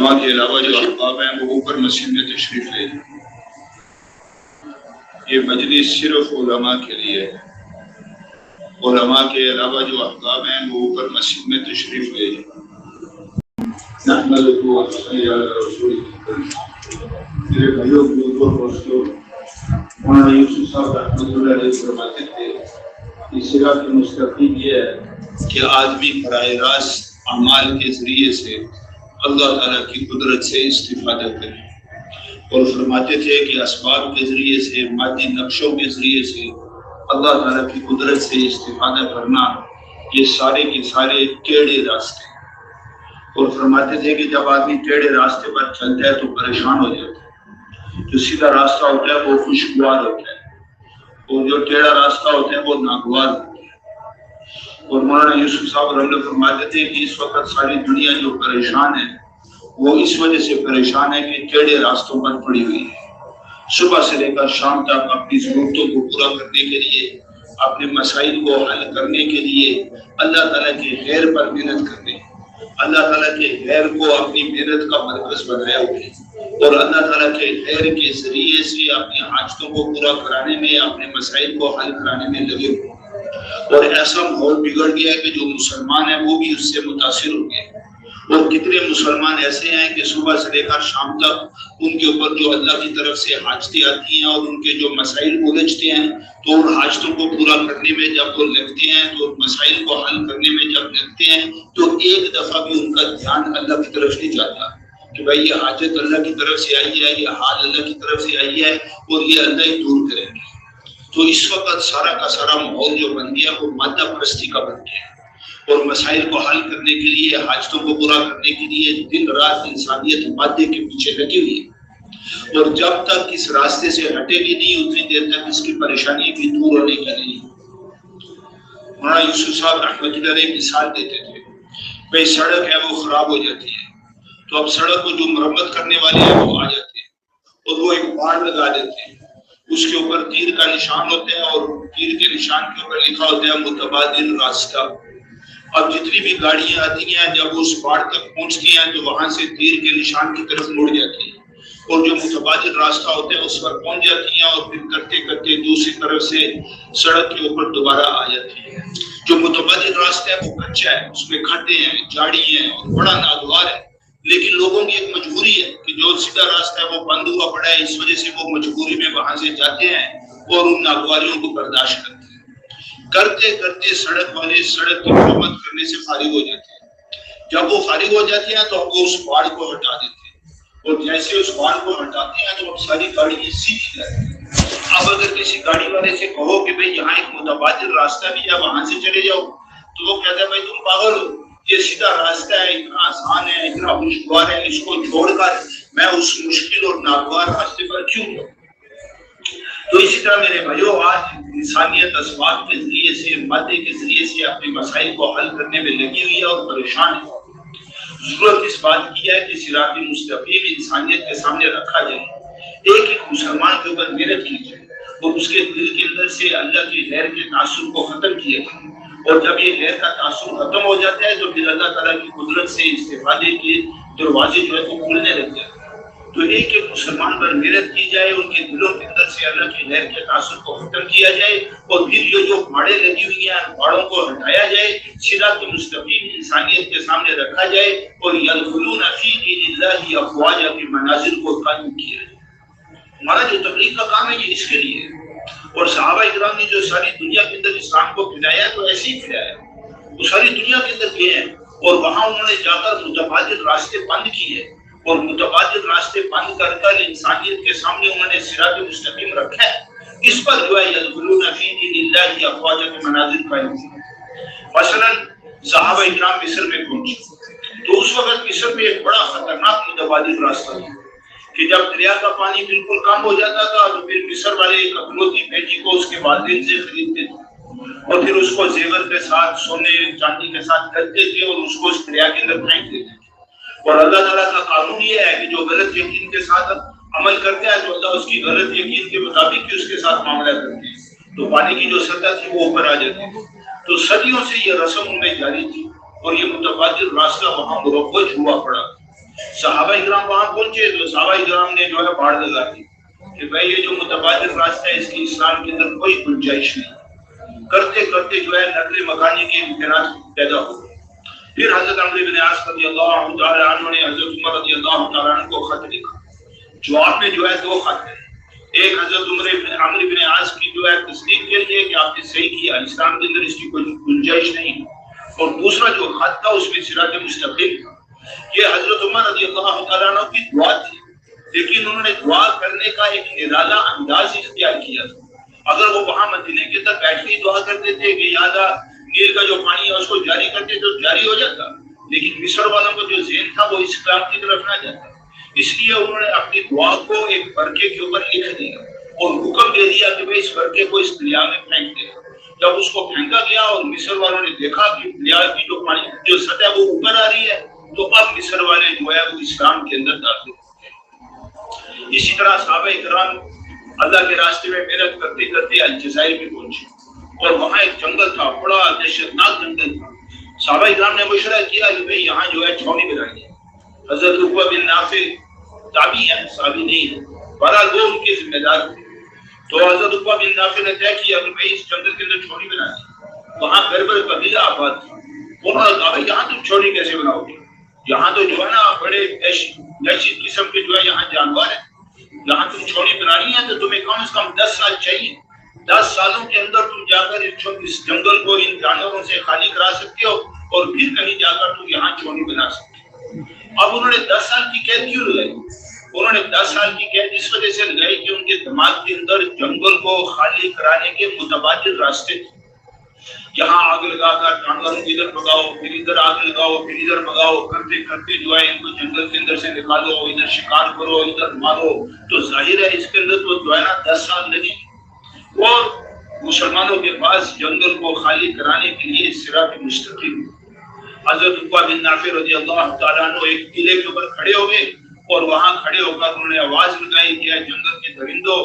علماء کے علاوہ جو احباب ہیں وہ اوپر مسجد میں تشریف لے جائیں۔ یہ مجلس صرف علماء کے لیے ہے۔ علماء کے علاوہ جو احباب ہیں وہ اوپر مسجد میں تشریف لے جائیں۔ نحمدہ و نصلی علی رسول میرے بھائیوں بزرگوں اور دوستوں، مولانا یوسف صاحب رحمۃ اللہ علیہ فرماتے تھے کہ صراط مستقیم یہ ہے کہ آدمی براہ راست اعمال کے ذریعے سے اللہ تعالیٰ کی قدرت سے استفادہ کرے، اور فرماتے تھے کہ اسباب کے ذریعے سے، مادی نقشوں کے ذریعے سے اللہ تعالیٰ کی قدرت سے استفادہ کرنا یہ سارے کے سارے ٹیڑھے راستے ہیں۔ اور فرماتے تھے کہ جب آدمی ٹیڑھے راستے پر چلتا ہے تو پریشان ہو جاتا ہے، جو سیدھا راستہ ہوتا ہے وہ خوشگوار ہوتا ہے، اور جو ٹیڑھا راستہ ہوتا ہے وہ ناگوار ہوتا ہے۔ اور مولانا یوسف صاحب رحمۃ اللہ فرماتے تھے کہ اس وقت ساری دنیا جو پریشان ہے وہ اس وجہ سے پریشان ہے کہ ٹیڑھے راستوں پر پڑی ہوئی ہے۔ صبح سے لے کر شام تک اپنی ضرورتوں کو پورا کرنے کے لیے، اپنے مسائل کو حل کرنے کے لیے اللہ تعالیٰ کے خیر پر محنت کرنے، اللہ تعالیٰ کے خیر کو اپنی محنت کا مرکز بنایا ہوئے، اور اللہ تعالیٰ کے خیر کے ذریعے سے اپنی حاجتوں کو پورا کرانے میں، اپنے مسائل کو حل کرانے میں لگے ہوئے۔ اور ایسا ماحول بگڑ گیا ہے کہ جو مسلمان ہیں وہ بھی اس سے متاثر ہو گئے، اور کتنے مسلمان ایسے ہیں کہ صبح سے لے کر شام تک ان کے اوپر جو اللہ کی طرف سے حاجتیں آتی ہیں اور ان کے جو مسائل الجھتے ہیں، تو ان حاجتوں کو پورا کرنے میں جب وہ لگتے ہیں، تو مسائل کو حل کرنے میں جب لگتے ہیں، تو ایک دفعہ بھی ان کا دھیان اللہ کی طرف نہیں جاتا کہ بھائی یہ حاجت اللہ کی طرف سے آئی ہے، یہ حال اللہ کی طرف سے آئی ہے اور یہ اللہ ہی دور کریں گے۔ تو اس وقت سارا کا سارا ماحول جو بن گیا وہ مادہ پرستی کا بن گیا، اور مسائل کو حل کرنے کے لیے، حاجتوں کو پورا کرنے کے لیے دن رات انسانیت مادے کے پیچھے لگی ہوئی ہے، اور جب تک اس راستے سے ہٹے گی نہیں اتنی دیر تک اس کی پریشانی بھی دور ہونے کی نہیں۔ مولانا یوسف صاحب رحمۃ اللہ علیہ مثال دیتے تھے، بھائی سڑک ہے وہ خراب ہو جاتی ہے، تو اب سڑک کو جو مرمت کرنے والے ہیں وہ آ جاتے ہیں اور وہ ایک باڑ لگا دیتے ہیں، اس کے اوپر تیر کا نشان ہوتا ہے، اور تیر کے نشان کے اوپر لکھا ہوتا ہے متبادل راستہ۔ اب جتنی بھی گاڑیاں آتی ہیں جب اس باڑ تک پہنچتی ہیں تو وہاں سے تیر کے نشان کی طرف مڑ جاتی ہیں، اور جو متبادل راستہ ہوتا ہے اس پر پہنچ جاتی ہیں، اور پھر کرتے کرتے دوسری طرف سے سڑک کے اوپر دوبارہ آ جاتی ہیں۔ جو متبادل راستہ ہے وہ کچا ہے، اس میں کھڈے ہیں، جھاڑی ہیں اور بڑا ناگوار ہے، لیکن لوگوں کی ایک مجبوری ہے کہ جو سیدھا راستہ ہے وہ بند ہوا پڑا ہے، اس وجہ سے وہ مجبوری میں وہاں سے جاتے ہیں اور ان ناگواریوں کو برداشت کرتے ہیں۔ کرتے کرتے سڑک والے سڑک کی مرمت کرنے سے فارغ ہو جاتے ہیں۔ جب وہ فارغ ہو جاتے ہیں تو وہ اس باڑ کو ہٹا دیتے ہیں، اور جیسے اس باڑ کو ہٹاتے ہیں تو اب ساری گاڑی سیدھی جاتی ہے۔ اب اگر کسی گاڑی والے سے کہو کہ بھئی یہاں ایک متبادل راستہ بھی ہے وہاں سے چلے جاؤ، تو وہ کہتا ہے بھائی تم پاگل ہو، یہ سیدھا راستہ ہے، اتنا آسان ہے، اتنا خوشگوار ہے، اس کو چھوڑ کر میں اس مشکل اور ناگوار راستے پر کیوں جاؤں؟ تو اسی طرح میرے بھائیوں، آج انسانیت اسباب کے ذریعے سے، مادے کے ذریعے سے اپنے مسائل کو حل کرنے میں لگی ہوئی ہے اور پریشان ہے۔ ضرورت اس بات کی ہے کہ صراط مستقیم انسانیت کے سامنے رکھا جائے، ایک ایک مسلمان کے اوپر محنت کی جائے، اور اس کے دل کے اندر سے اللہ کی غیر کے تعصب کو ختم کیا جائے، اور جب یہ غیر کا تعصب ختم ہو جاتا ہے تو پھر اللہ تعالیٰ کی قدرت سے استفادے کے دروازے جو ہے وہ کھلنے لگ جاتے ہیں۔ تو ایک ایک مسلمان پر محنت کی جائے، ان کے دلوں کے اندر سے اللہ کی غیر کے تعصب کو ختم کیا جائے، اور پھر یہ جو باڑیں لگی ہوئی ہیں باڑوں کو ہٹایا جائے، صراط مستقیم انسانیت کے سامنے رکھا جائے، اور یدخلون فی دین اللہ افواجا کے مناظر کو قائم کیا جائے۔ ہمارا جو تبلیغ کا کام ہے یہ اس کے لیے ہے، اور صحابہ اکرام نے جو ساری دنیا کے اندر اسلام کو پھیلایا تو ایسے ہی پھیلایا، وہ ساری دنیا کے اندر گئے ہیں، اور وہاں انہوں نے جا کر متبادل راستے بند کیے، اور متبادل راستے بند کر کر انسانیت کے سامنے انہوں نے صراط مستقیم رکھا ہے۔ اس پر جو ہے یدخلون فی دین اللہ افواجا کے مناظر قائم کیے۔ مثلا صحابہ اکرام مصر میں پہنچے تو اس وقت مصر میں ایک بڑا خطرناک متبادل راستہ تھا کہ جب دریا کا پانی بالکل کم ہو جاتا تھا تو پھر مصر والے ایک اکلوتی بیٹی کو اس کے والدین سے خریدتے تھے، اور پھر اس کو زیور کے ساتھ، سونے چاندی کے ساتھ کرتے تھے، اور اس کو اس دریا کے اندر پھینک دیتے تھے۔ اور اللہ تعالیٰ کا قانون یہ ہے کہ جو غلط یقین کے ساتھ عمل کرتے ہیں تو اللہ اس کی غلط یقین کے مطابق ہی اس کے ساتھ معاملہ کرتے ہیں، تو پانی کی جو سطح تھی وہ اوپر آ جاتی تھی۔ تو صدیوں سے یہ رسم ان میں جاری تھی، اور یہ متبادل راستہ وہاں مروج ہوا پڑا۔ صحابہ اکرام وہاں پہنچے تو صحابہ اکرام نے جو ہے باڑ لگا دی کہ بھائی یہ جو متبادل راستہ ہے اس کی اسلام کے اندر کوئی گنجائش نہیں. کرتے کرتے جو ہے نقل مکانی کے امکانات پیدا ہو گئے. پھر حضرت عمرو بن عاص رضی اللہ تعالی عنہ نے حضرت عمر رضی اللہ تعالی عنہ کو خط لکھا. جواب میں جو ہے 2 خط ہے. ایک حضرت عمرو بن عاص کی جو ہے تصدیق کے لیے کہ آپ نے صحیح کیا، اسلام کے اندر اس کی کوئی گنجائش نہیں، اور دوسرا جو خط تھا اس میں صراط مستقیم تھا. یہ حضرت عمر رضی اللہ تعالیٰ عنہ کی دعا تھی، لیکن انہوں نے دعا کرنے کا ایک نرالا انداز اختیار کیا تھا. اگر وہ وہاں مدینے کے اندر بیٹھ کے دعا کرتے تھے کہ یا اللہ نیل کا جو پانی ہے اس کو جاری کرتے تو جاری ہو جاتا، لیکن مصر والوں کا جو ذہن تھا وہ اسلام کی طرف نہ جاتا. اس لیے انہوں نے اپنی دعا کو ایک برقعے کے اوپر لکھ دیا اور حکم دے دیا کہ بھائی اس برقعے کو اس دریا میں پھینک دے. جب اس کو پھینکا گیا اور مصر والوں نے دیکھا کہ دریا کی جو پانی جو سطح وہ اوپر آ رہی ہے، تو اب مصر والے جو ہے وہ اسلام کے اندر داخل ہوئے. اسی طرح صحابہ اکرام اللہ کے راستے میں محنت کرتے کرتے الجزائر میں پہنچے اور وہاں ایک جنگل تھا، بڑا دہشتناک جنگل تھا. صحابہ اکرام نے مشورہ کیا کہ بھائی یہاں جو ہے چھاؤنی بنانی ہے. حضرت عقبہ بن نافع تابعی ہیں، صحابی نہیں ہے، بہرحال وہ ان کے ذمہ دار تھے. تو حضرت عقبہ بن نافع نے طے کیا کہ بھائی اس جنگل کے اندر چھاؤنی بنانی ہے. وہاں بربر قبیلہ آباد تھا. انہوں نے کہا بھائی یہاں تم چھاؤنی کیسے بناؤ گے؟ یہاں تو جو ہے نا بڑے دہشت قسم کے جو ہے یہاں جانور ہیں، یہاں تم چھاؤنی بنانی ہے تو تمہیں کم از کم 10 سال چاہیے. 10 سالوں کے اندر تم جا کر اس جنگل کو ان جانوروں سے خالی کرا سکتے ہو اور پھر کہیں جا کر تم یہاں چھاؤنی بنا سکتے ہو. اب انہوں نے 10 سال کی قید کیوں لگائی؟ انہوں نے 10 سال کی قید اس وجہ سے لگائی کہ ان کے دماغ کے اندر جنگل کو خالی کرانے کے متبادل راستے تھے. یہاں آگ لگا کر جانوروں کو ادھر بگاؤ، پھر ادھر آگ لگاؤ، پھر ادھر بگاؤ، کرتے کرتے جو ہے ان کو جنگل کے اندر سے نکالو، ادھر شکار کرو، ادھر مارو. تو ظاہر ہے اس کے اندر تو جو ہے نا 10 سال لگے. اور مسلمانوں کے پاس جنگل کو خالی کرانے کے لیے صراط مستقیم. حضرت عقبہ بن نافع رضی اللہ تعالیٰ عنہ ایک قلعے کے اوپر کھڑے ہو گئے اور وہاں کھڑے ہو کر انہوں نے آواز لگائی کہ جنگل کے درندوں،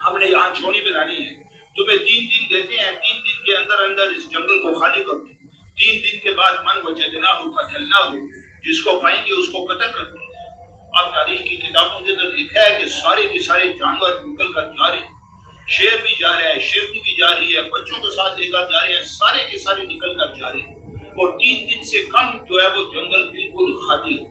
ہم نے یہاں چھاؤنی بنانی ہے، تمہیں 3 دن دیتے ہیں، 3 دن کے اندر اندر اس جنگل کو خالی کر دو. 3 دن کے بعد من وجدنا ہو قتلنا ہو، جس کو پائیں گے اس کو قتل کر دیں. اب تاریخ کی کتابوں کے اندر لکھا ہے کہ سارے کے سارے جانور نکل کر جا رہے ہیں. شیر بھی جا رہا ہے، شیرنی بھی جا رہی ہے، بچوں کے ساتھ لے کر جا رہے ہیں، سارے کے سارے نکل کر جا رہے ہیں. اور 3 دن سے کم جو ہے وہ جنگل بالکل خالی ہے.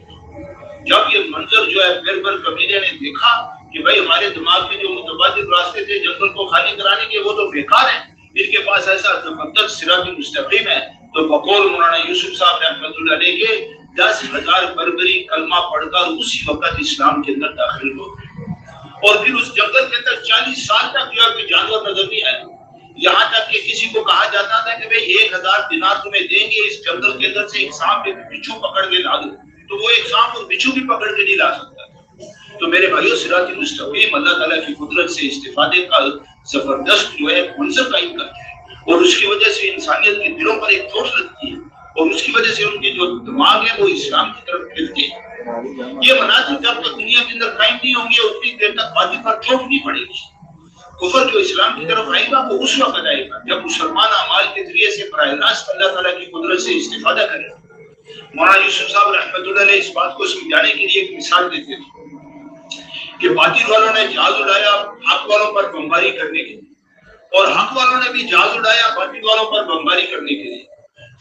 جب یہ منظر جو ہے بربر قبیلے نے دیکھا کہ بھائی ہمارے دماغ میں جو متبادل راستے تھے جنگل کو خالی کرانے کے وہ تو بیکار ہیں، ان کے پاس ایسا زبردست صراط مستقیم ہے، تو بقول مولانا یوسف صاحب رحمۃ اللہ علیہ کے 10,000 بربری کلمہ پڑھ کر اسی وقت اسلام کے اندر داخل ہو گئے. اور پھر اس جنگل کے اندر 40 سال تک جو ہے جانور نظر نہیں آئے. یہاں تک کہ کسی کو کہا جاتا تھا کہ بھئی 1000 دینار تمہیں دیں گے اس جنگل کے اندر سے ایک سانپ ایک بچھو پکڑ کے لا دو، تو وہ ایک سانپ اور بچھو بھی پکڑ کے نہیں لا سکتا. تو میرے بھائیو صراط مستقیم اللہ تعالیٰ کی قدرت سے استفادے کا زبردست جو ہے منظر قائم کرتا ہے، اور اس کی وجہ سے انسانیت کے دلوں پر ایک چوٹ لگتی ہے، اور اس کی وجہ سے ان کے جو دماغ ہے وہ اسلام کی طرف پھرتے ہیں. یہ مناظر جب تک دنیا کے اندر قائم نہیں ہوں گے اتنی دیر تک باطل پر چوٹ نہیں پڑے گی. کفر جو اسلام کی طرف آئے گا وہ اس وقت آئے گا جب مسلمان اعمال کے ذریعے سے براہ راست اللہ تعالیٰ کی قدرت سے استفادہ کرے. مولانا یوسف صاحب رحمۃ اللہ علیہ اس بات کو سمجھانے کے لیے ایک مثال دیتے تھے کہ باطل والوں نے جہاز اڑایا حق والوں پر بمباری کرنے کے لیے، اور حق والوں نے بھی جہاز اڑایا باطل والوں پر بمباری کرنے کے لیے.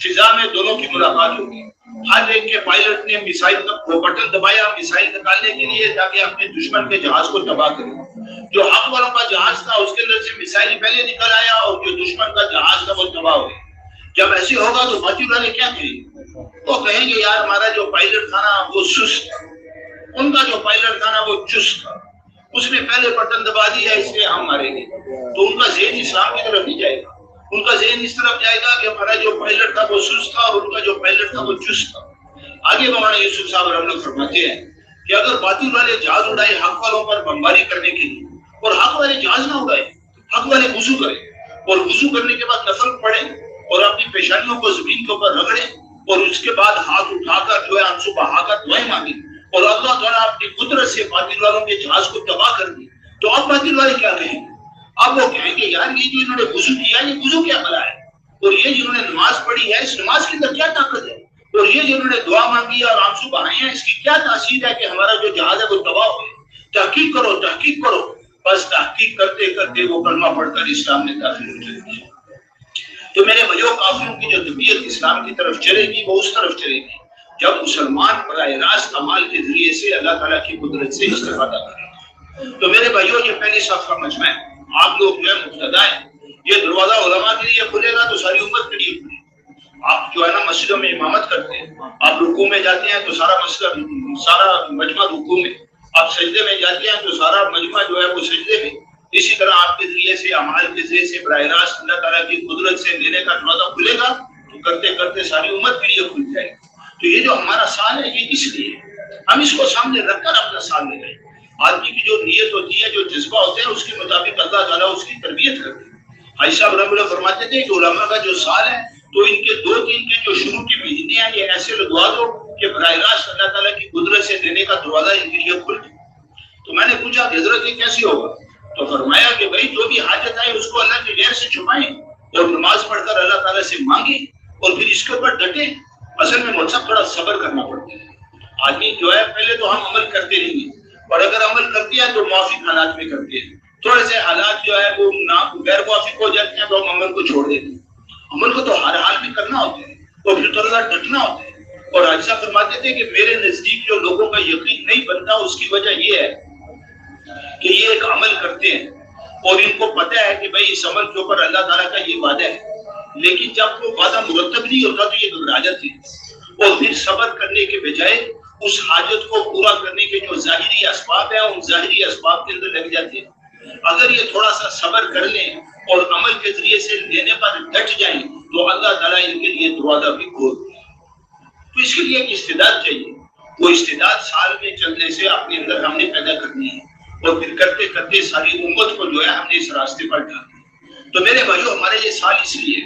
فضا میں دونوں کی ملاقات ہوگی. ہر ایک کے پائلٹ نے میسائل کا بٹن دبایا میسائل نکالنے کے لیے تاکہ اپنے دشمن کے جہاز کو تباہ کرے. جو حق والوں کا جہاز تھا اس کے اندر سے میسائل پہلے نکل آیا اور جو دشمن کا جہاز تھا وہ تباہ ہو گیا. جب ایسے ہوگا تو باطل والے کیا کہیں گے؟ وہ کہیں گے یار ہمارا جو پائلٹ تھا نا وہ سست تھا، ان کا جو پائلٹ تھا نا وہ چست تھا، اس نے پہلے بٹن دبا دیا اس لیے ہم ماریں گے. تو ان کا ذہن اسلام کی طرف نہیں جائے گا، ان کا ذہن اس طرف جائے گا کہ ہمارا جو پائلٹ تھا وہ سست تھا اور ان کا جو پائلٹ تھا وہ چست تھا. آگے مولانا یوسف صاحب رحمۃ اللہ فرماتے ہیں کہ اگر باطل والے جہاز اڑائے حق والوں پر بمباری کرنے کے لیے اور حق والے جہاز نہ اڑائے، حق والے وضو کریں اور وضو کرنے کے بعد نفل پڑھیں اور اپنی پیشانیوں کو زمین کے اوپر رگڑیں اور اس کے بعد ہاتھ اٹھا کر جو ہے آنسو بہا کر دعائیں مانگیں اور اللہ تعالیٰ اپنی قدرت سے باطل والوں کے جہاز کو تباہ کر دی، تو اب باطل والے کیا کہیں گے؟ اب وہ کہیں گے یار یہ جو انہوں نے وضو کیا یہ وضو کیا بلا ہے، اور یہ جنہوں نے نماز پڑھی ہے اس نماز کے اندر کیا طاقت ہے، اور یہ جنہوں نے دعا مانگی اور آنسو بہائے ہیں، اس کی کیا تاثیر ہے کہ ہمارا جو جہاد ہے وہ تباہ ہو گیا؟ تحقیق کرو، تحقیق کرو. بس تحقیق کرتے کرتے وہ کلمہ پڑھ کر اسلام میں داخل ہو جائے گی. تو میرے بھائیوں، کافروں کی جو طبیعت اسلام کی طرف چلے گی وہ اس طرف چلے گی جب مسلمان براہ راست اعمال کے ذریعے سے اللہ تعالیٰ کی قدرت سے استفادہ کریں گے. تو میرے بھائیوں، یہ پہلی صف کا مجمع ہے. آپ لوگ جو ہے مبتدا ہیں. یہ دروازہ علماء کے لیے کھلے گا تو ساری امت کے لیے کھلے گا. آپ جو ہے نا مسجدوں میں امامت کرتے ہیں، آپ رکوع میں جاتے ہیں تو سارا مسجد، سارا مجمع رکوع میں، آپ سجدے میں جاتے ہیں تو سارا مجمع جو ہے وہ سجدے میں. اسی طرح آپ کے ذریعے سے، اعمال کے ذریعے سے براہ راست اللہ تعالیٰ کی قدرت سے لینے کا دروازہ کھلے گا تو کرتے کرتے ساری امت کے لیے کھل جائے گا. تو یہ جو ہمارا سال ہے یہ اس لیے ہم اس کو سامنے رکھ کر اپنا سال لے رہے ہیں. آدمی کی جو نیت ہوتی ہے، جو جذبہ ہوتا ہے، اس کے مطابق اللہ تعالیٰ اس کی تربیت کرتے ہیں. حاجی صاحب رحمۃ اللہ فرماتے تھے کہ علماء کا جو سال ہے تو ان کے 2-3 کے جو شروع کی مہینے ہیں یہ ایسے لگوا دو کہ براہ راست اللہ تعالیٰ کی قدرت سے دینے کا دروازہ ان کے لیے کھل جائے. تو میں نے پوچھا کہ حضرت یہ کیسے ہوگا؟ تو فرمایا کہ بھائی جو بھی حاجت ہے اس کو اللہ کے غیر سے چھپائیں اور نماز پڑھ کر اللہ تعالیٰ سے مانگیں اور پھر اس کے اوپر ڈٹیں. اصل میں مطلب تھوڑا صبر کرنا پڑتا ہے. آدمی جو ہے پہلے تو ہم عمل کرتے نہیں ہیں، اور اگر عمل کرتے ہیں تو موافق حالات میں کرتے ہیں. تھوڑے سے حالات جو ہے وہ غیر موافق ہو جاتے ہیں تو ہم عمل کو چھوڑ دیتے ہیں. عمل کو تو ہر حال میں کرنا ہوتا ہے اور پھر تھوڑا ڈٹنا ہوتا ہے. اور حاجی فرماتے تھے کہ میرے نزدیک جو لوگوں کا یقین نہیں بنتا اس کی وجہ یہ ہے کہ یہ ایک عمل کرتے ہیں اور ان کو پتہ ہے کہ بھائی اس عمل کے اوپر اللہ تعالیٰ کا یہ وعدہ ہے، لیکن جب وہ وعدہ مرتب نہیں ہوتا تو یہ گھبرا جاتے ہیں اور پھر صبر کرنے کے بجائے اس حاجت کو پورا کرنے کے جو ظاہری اسباب ہیں ان ظاہری اسباب کے اندر لگ جاتے ہیں. اگر یہ تھوڑا سا صبر کر لیں اور عمل کے ذریعے سے لینے پر ڈٹ جائیں تو اللہ تعالیٰ ان کے لیے دروازہ بھی کھول دے. تو اس کے لیے ایک استعداد چاہیے. وہ استعداد سال میں چلنے سے اپنے اندر ہم نے پیدا کرنی ہے اور پھر کرتے کرتے ساری امت کو جو ہے ہم نے اس راستے پر ڈالنا. تو میرے بھائیوں، ہمارے یہ سال اس لیے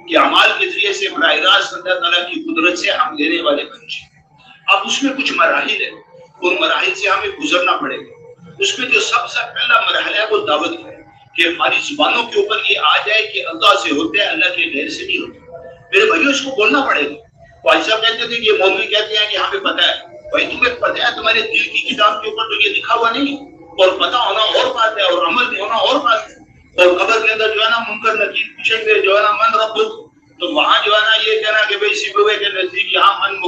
کہ اعمال کے ذریعے سے براہ راست اللہ تعالیٰ کی قدرت سے ہم لینے والے بن جائیں. اب اس میں کچھ مراحل ہیں، ان مراحل سے ہمیں گزرنا پڑے گا. اس میں جو سب سے پہلا مرحلہ ہے وہ دعوت ہے کہ ہماری زبانوں کے اوپر یہ آ جائے کہ اللہ سے ہوتے ہیں، اللہ کے غیر سے نہیں ہوتے. میرے بھائیوں، اس کو بولنا پڑے گا. بھائی صاحب کہتے تھے کہ یہ مولوی کہتے ہیں کہ ہمیں پتہ ہے. بھائی تمہیں پتہ ہے، تمہارے دل کی کتاب کے اوپر تو یہ لکھا ہوا نہیں، اور پتہ ہونا اور بات ہے اور عمل میں ہونا اور بات ہے. اور قبر کے اندر جو ہے نا منکر نکیر پوچھیں گے جو ہے نا من ربک، تو وہاں جو ہے نا یہ کہنا کہ بھائی سیبوے کے نزدیک یہاں من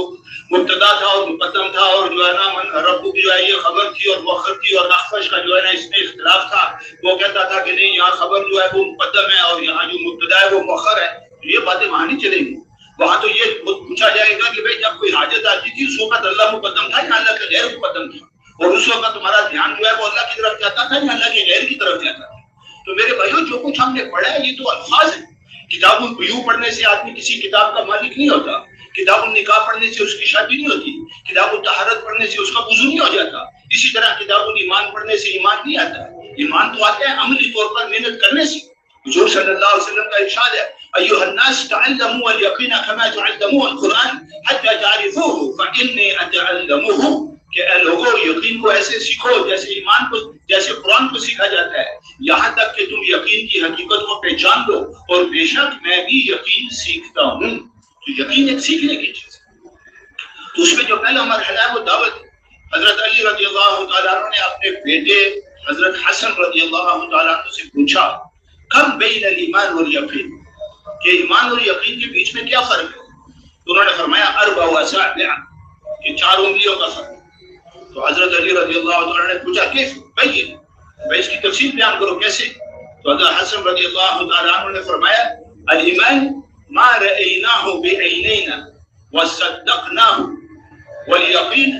مبتدا تھا اور مقدم تھا، اور جو ہے نا من ربک جو ہے یہ خبر تھی اور مؤخر تھی، اور اخفش کا جو ہے نا اس میں اختلاف تھا. وہ کہتا تھا کہ نہیں، یہاں خبر جو ہے وہ مقدم ہے اور یہاں جو مبتدا ہے وہ مؤخر ہے. یہ باتیں وہاں نہیں چلیں گی. وہاں تو یہ پوچھا جائے گا کہ بھائی جب کوئی حاجت آتی تھی اس وقت اللہ مقدم تھا یا اللہ کے غیر مقدم تھا، اور اس وقت تمہارا دھیان جو ہے وہ اللہ کی طرف جاتا تھا یا اللہ کے غیر کی طرف جاتا تھا. تو میرے بھائیوں، جو کچھ ہم نے پڑھا ہے یہ تو الفاظ ہیں. کتاب البیوع پڑھنے سے آدمی کسی کتاب کا مالک نہیں ہوتا. کتاب النکاح پڑھنے سے اس کی شادی نہیں ہوتی. کتاب الطہارت پڑھنے سے اس کا وضو نہیں ہو جاتا. اسی طرح کتاب الایمان پڑھنے سے ایمان نہیں آتا. ایمان تو آتا ہے عملی طور پر محنت کرنے سے. حضور صلی اللہ علیہ وسلم کا ارشاد ہے، ایھا الناس تعلموا الیقین کما تعلموا القرآن حتی تعرفوه فانی اتعلمه، کہ اے لوگوں، یقین کو ایسے سیکھو جیسے ایمان کو، جیسے قرآن کو سیکھا جاتا ہے، یہاں تک کہ تم یقین کی حقیقت کو پہچان لو، اور بے شک میں بھی یقین سیکھتا ہوں. تو یقین ایک سیکھنے کی چیز ہے. تو اس میں جو پہلا مرحلہ ہے وہ دعوت ہے. حضرت علی رضی اللہ تعالیٰ عنہ نے اپنے بیٹے حضرت حسن رضی اللہ تعالیٰ عنہ سے پوچھا، کم بین الایمان والیقین، کہ ایمان اور یقین کے بیچ میں کیا فرق ہے؟ تو انہوں نے فرمایا اربع اصابع، کہ 4 انگلیوں کا فرق. تو حضرت علی رضی اللہ عنہ نے پوچھا کیف بین، بھائی اس کی تفصیل بیان کرو کیسے؟ تو حضرت حسن رضی اللہ تعالیٰ عنہ نے فرمایا الایمان ما رأیناہ بعینینا وصدقناہ، والیقین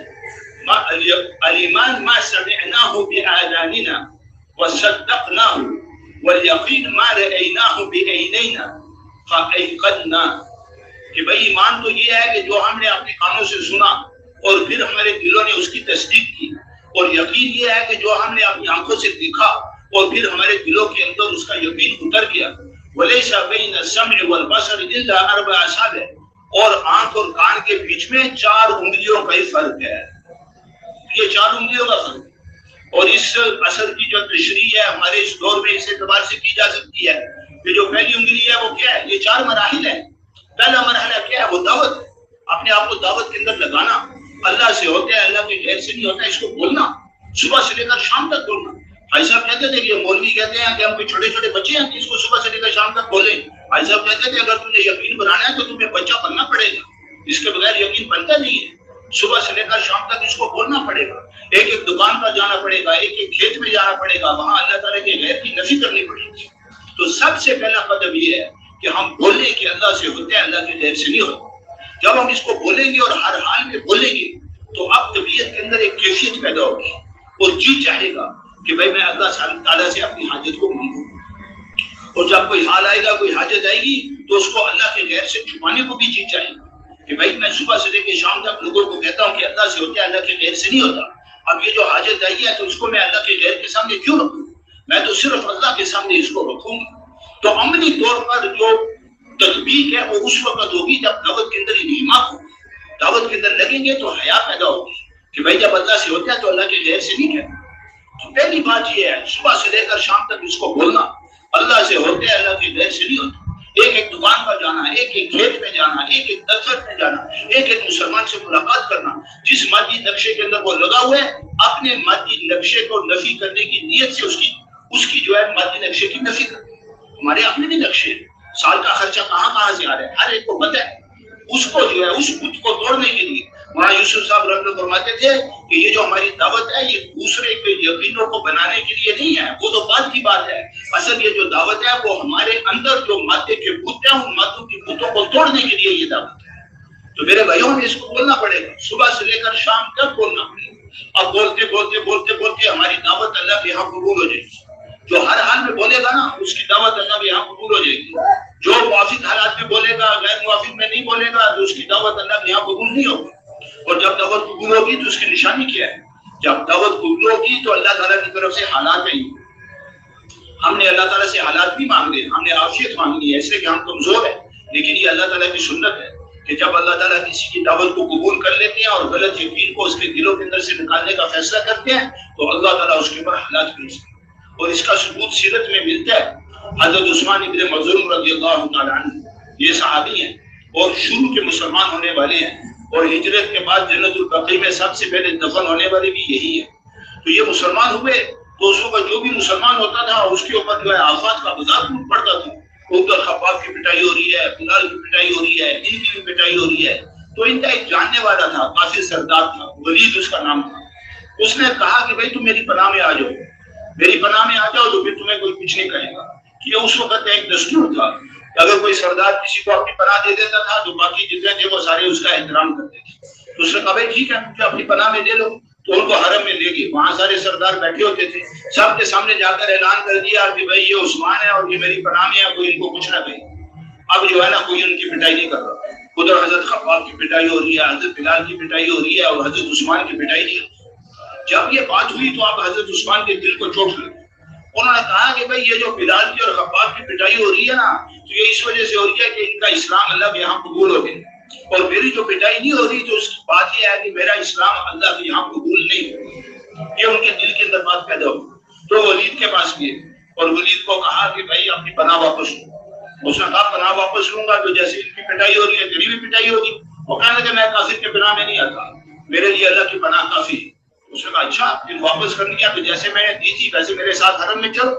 الایمان ما سمعناہ بآذاننا وصدقناہ، والیقین ما رأیناہ بعینینا فایقنا. کہ بھئی ایمان تو یہ ہے کہ جو ہم نے اپنے کانوں سے سنا اور پھر ہمارے دلوں نے اس کی تصدیق کی، اور یقین یہ ہے کہ جو ہم نے اپنی آنکھوں سے دیکھا اور پھر ہمارے دلوں کے اندر اس کا یقین اتر گیا. ولیس بین السمع والبصر الا 4 اصابع، اور آنکھ اور کان کے بیچ میں 4 انگلیوں کا ہی فرق ہے. یہ 4 انگلیوں کا فرق ہے. اور اس اثر کی جو تشریح ہے ہمارے اس دور میں اس اعتبار سے کی جا سکتی ہے کہ جو پہلی انگلی ہے وہ کیا ہے؟ یہ 4 مراحل ہیں. پہلا مرحلہ کیا ہے؟ وہ دعوت ہے. اپنے آپ کو دعوت کے اندر لگانا اللہ سے ہوتا ہے, اللہ کے غیر سے نہیں ہوتا. اس کو بولنا صبح سے لے کر شام تک بولنا. بھائی صاحب کہتے تھے کہ مولوی کہتے ہیں کہ ہم کوئی چھوٹے چھوٹے بچے ہیں کہ اس کو صبح سے لے کر شام تک بولیں. بھائی صاحب کہتے تھے اگر تم نے یقین بنانا ہے تو تمہیں بچہ بننا پڑے گا, اس کے بغیر یقین بنتا نہیں ہے. صبح سے لے کر شام تک اس کو بولنا پڑے گا. ایک ایک دکان پر جانا پڑے گا, ایک ایک کھیت میں جانا پڑے گا, وہاں اللہ تعالیٰ کے غیر کی نفی کرنی پڑے گی. تو سب سے پہلا قدم یہ ہے کہ ہم بولیں کہ اللہ سے ہوتے ہیں, اللہ کے غیر سے نہیں ہوتا. جب ہم اس کو بولیں گے اور ہر حال میں بولیں گے تو اب طبیعت کے اندر ایک کیفیت پیدا ہوگی, اور جی چاہے گا کہ بھائی میں اللہ تعالیٰ سے اپنی حاجت کو مانگوں. اور جب کوئی حال آئے گا, کوئی حاجت آئے گی, تو اس کو اللہ کے غیر سے چھپانے کو بھی جی چاہے گا کہ بھائی میں صبح سے لے کے شام تک لوگوں کو کہتا ہوں کہ اللہ سے ہوتا ہے, اللہ کے غیر سے نہیں ہوتا. اب یہ جو حاجت آئی ہے تو اس کو میں اللہ کے غیر کے سامنے کیوں رکھوں؟ میں تو صرف اللہ کے سامنے اس کو رکھوں گا. تو عملی طور پر جو تطبیق ہے وہ اس وقت ہوگی جب دعوت کے اندر انہماک ہو, دعوت کے اندر لگیں گے تو حیا پیدا ہوگی کہ بھائی جب اللہ سے ہوتا ہے تو اللہ کے غیر سے نہیں کہتا. تو پہلی بات یہ ہے صبح سے لے کر شام تک اس کو بولنا اللہ سے ہوتے ہیں, اللہ کے غیر سے نہیں ہوتا. ایک ایک دکان پر جانا, ایک ایک کھیت میں جانا, ایک ایک دفتر میں جانا, ایک ایک مسلمان سے ملاقات کرنا. جس مادی نقشے کے اندر وہ لگا ہوا ہے اپنے مادی نقشے کو نفی کرنے کی نیت سے اس کی جو ہے مادی نقشے کی نفی کرنا. ہمارے اپنے بھی نقشے, سال کا خرچہ کہاں سے آ رہا ہے ہر ایک کو پتہ ہے. اس کو جو ہے اس بت کو توڑنے کے لیے مولانا یوسف صاحب رحمۃ اللہ فرماتے تھے کہ یہ جو ہماری دعوت ہے یہ دوسرے کے یقینوں کو بنانے کے لیے نہیں ہے, وہ تو بات کی بات ہے. اصل یہ جو دعوت ہے وہ ہمارے اندر جو مادے کے بت ہیں ان مادوں کی بتوں کو توڑنے کے لیے یہ دعوت ہے. تو میرے بھائیوں میں اس کو بولنا پڑے گا, صبح سے لے کر شام تک بولنا پڑے گا. اب بولتے بولتے بولتے بولتے ہماری دعوت اللہ کے یہاں قبول ہو جائے گی. جو ہر حال میں بولے گا نا اس کی دعوت اللہ کے یہاں قبول ہو جائے گی. جو موافق حالات میں بولے گا, غیر موافق میں نہیں بولے گا, تو اس کی دعوت اللہ کے یہاں قبول نہیں ہوگی. اور جب دعوت قبول ہوگی تو اس کی نشانی کیا ہے؟ جب دعوت قبول ہوگی تو اللہ تعالیٰ کی طرف سے حالات آئیں گے. ہم نے اللہ تعالیٰ سے حالات بھی مانگے, ہم نے عافیت مانگی ہے اس لیے کہ ہم کمزور ہیں, لیکن یہ اللہ تعالیٰ کی سنت ہے کہ جب اللہ تعالیٰ کسی کی دعوت کو قبول کر لیتے ہیں اور غلط یقین کو اس کے دلوں کے اندر سے نکالنے کا فیصلہ کرتے ہیں تو اللہ تعالیٰ اس کے اوپر حالات بھیجتے ہیں. اور اس کا ثبوت سیرت میں ملتا ہے. حضرت عثمان ابن مظعون رضی اللہ تعالیٰ عنہ یہ صحابی ہیں اور شروع کے مسلمان ہونے والے ہیں, اور ہجرت کے بعد جنت البقیع میں سب سے پہلے دفن ہونے والے بھی یہی ہیں. تو یہ مسلمان ہوئے تو اس وقت جو بھی مسلمان ہوتا تھا اس کے اوپر جو ہے آفات کا عذاب پڑتا تھا. اوپر خباب کی پٹائی ہو رہی ہے, بلال کی پٹائی ہو رہی ہے, ان کی بھی پٹائی ہو رہی ہے. تو ان کا ایک جاننے والا تھا, کافی سردار تھا, ولید اس کا نام تھا. اس نے کہا کہ بھائی تم میری پناہ میں آ جاؤ, میری پناہ میں آ جاؤ تو پھر تمہیں کوئی کچھ نہیں کہے گا. یہ اس وقت ایک دستور تھا کہ اگر کوئی سردار کسی کو اپنی پناہ دے دیتا تھا تو باقی جتنے تھے وہ سارے اس کا احترام کرتے تھے. تو اس نے کہا بھائی ٹھیک ہے مجھے اپنی پناہ میں لے لو. تو ان کو حرم میں لے گئے, وہاں سارے سردار بیٹھے ہوتے تھے, سب کے سامنے جا کر اعلان کر دیا کہ بھائی یہ عثمان ہے اور یہ میری پناہ میں ہے, کوئی ان کو کچھ نہ کہے. اب جو ہے نا کوئی ان کی پٹائی نہیں کر رہا. ادھر حضرت خباب کی پٹائی ہو رہی ہے, حضرت بلال کی پٹائی ہو رہی ہے, اور حضرت عثمان کی پٹائی نہیں. جب یہ بات ہوئی تو اب حضرت عثمان کے دل کو چوٹ لگی. انہوں نے کہا کہ بھائی یہ جو بلال کی اور خباب کی پٹائی ہو رہی ہے نا تو یہ اس وجہ سے ہو رہی ہے کہ ان کا اسلام اللہ کے یہاں قبول ہو گیا, اور میری جو پٹائی نہیں ہو رہی تو اس کی بات یہ ہے کہ میرا اسلام اللہ کے یہاں قبول نہیں ہو. یہ ان کے دل کے اندر بات پیدا ہوئی. تو ولید کے پاس گئے اور ولید کو کہا کہ بھائی اپنی پناہ واپس لو. اس نے کہا پناہ واپس لوں گا تو جیسے ان کی پٹائی ہو رہی ہے تیری بھی پٹائی ہوگی. وہ کہنے لگے میں کافر کے پناہ میں نہیں آتا, میرے لیے اللہ کی پناہ کافی ہے. اس نے کہا اچھا پھر واپس کرنی ہے تو جیسے میں نے دی تھی ویسے میرے ساتھ حرم میں چلو.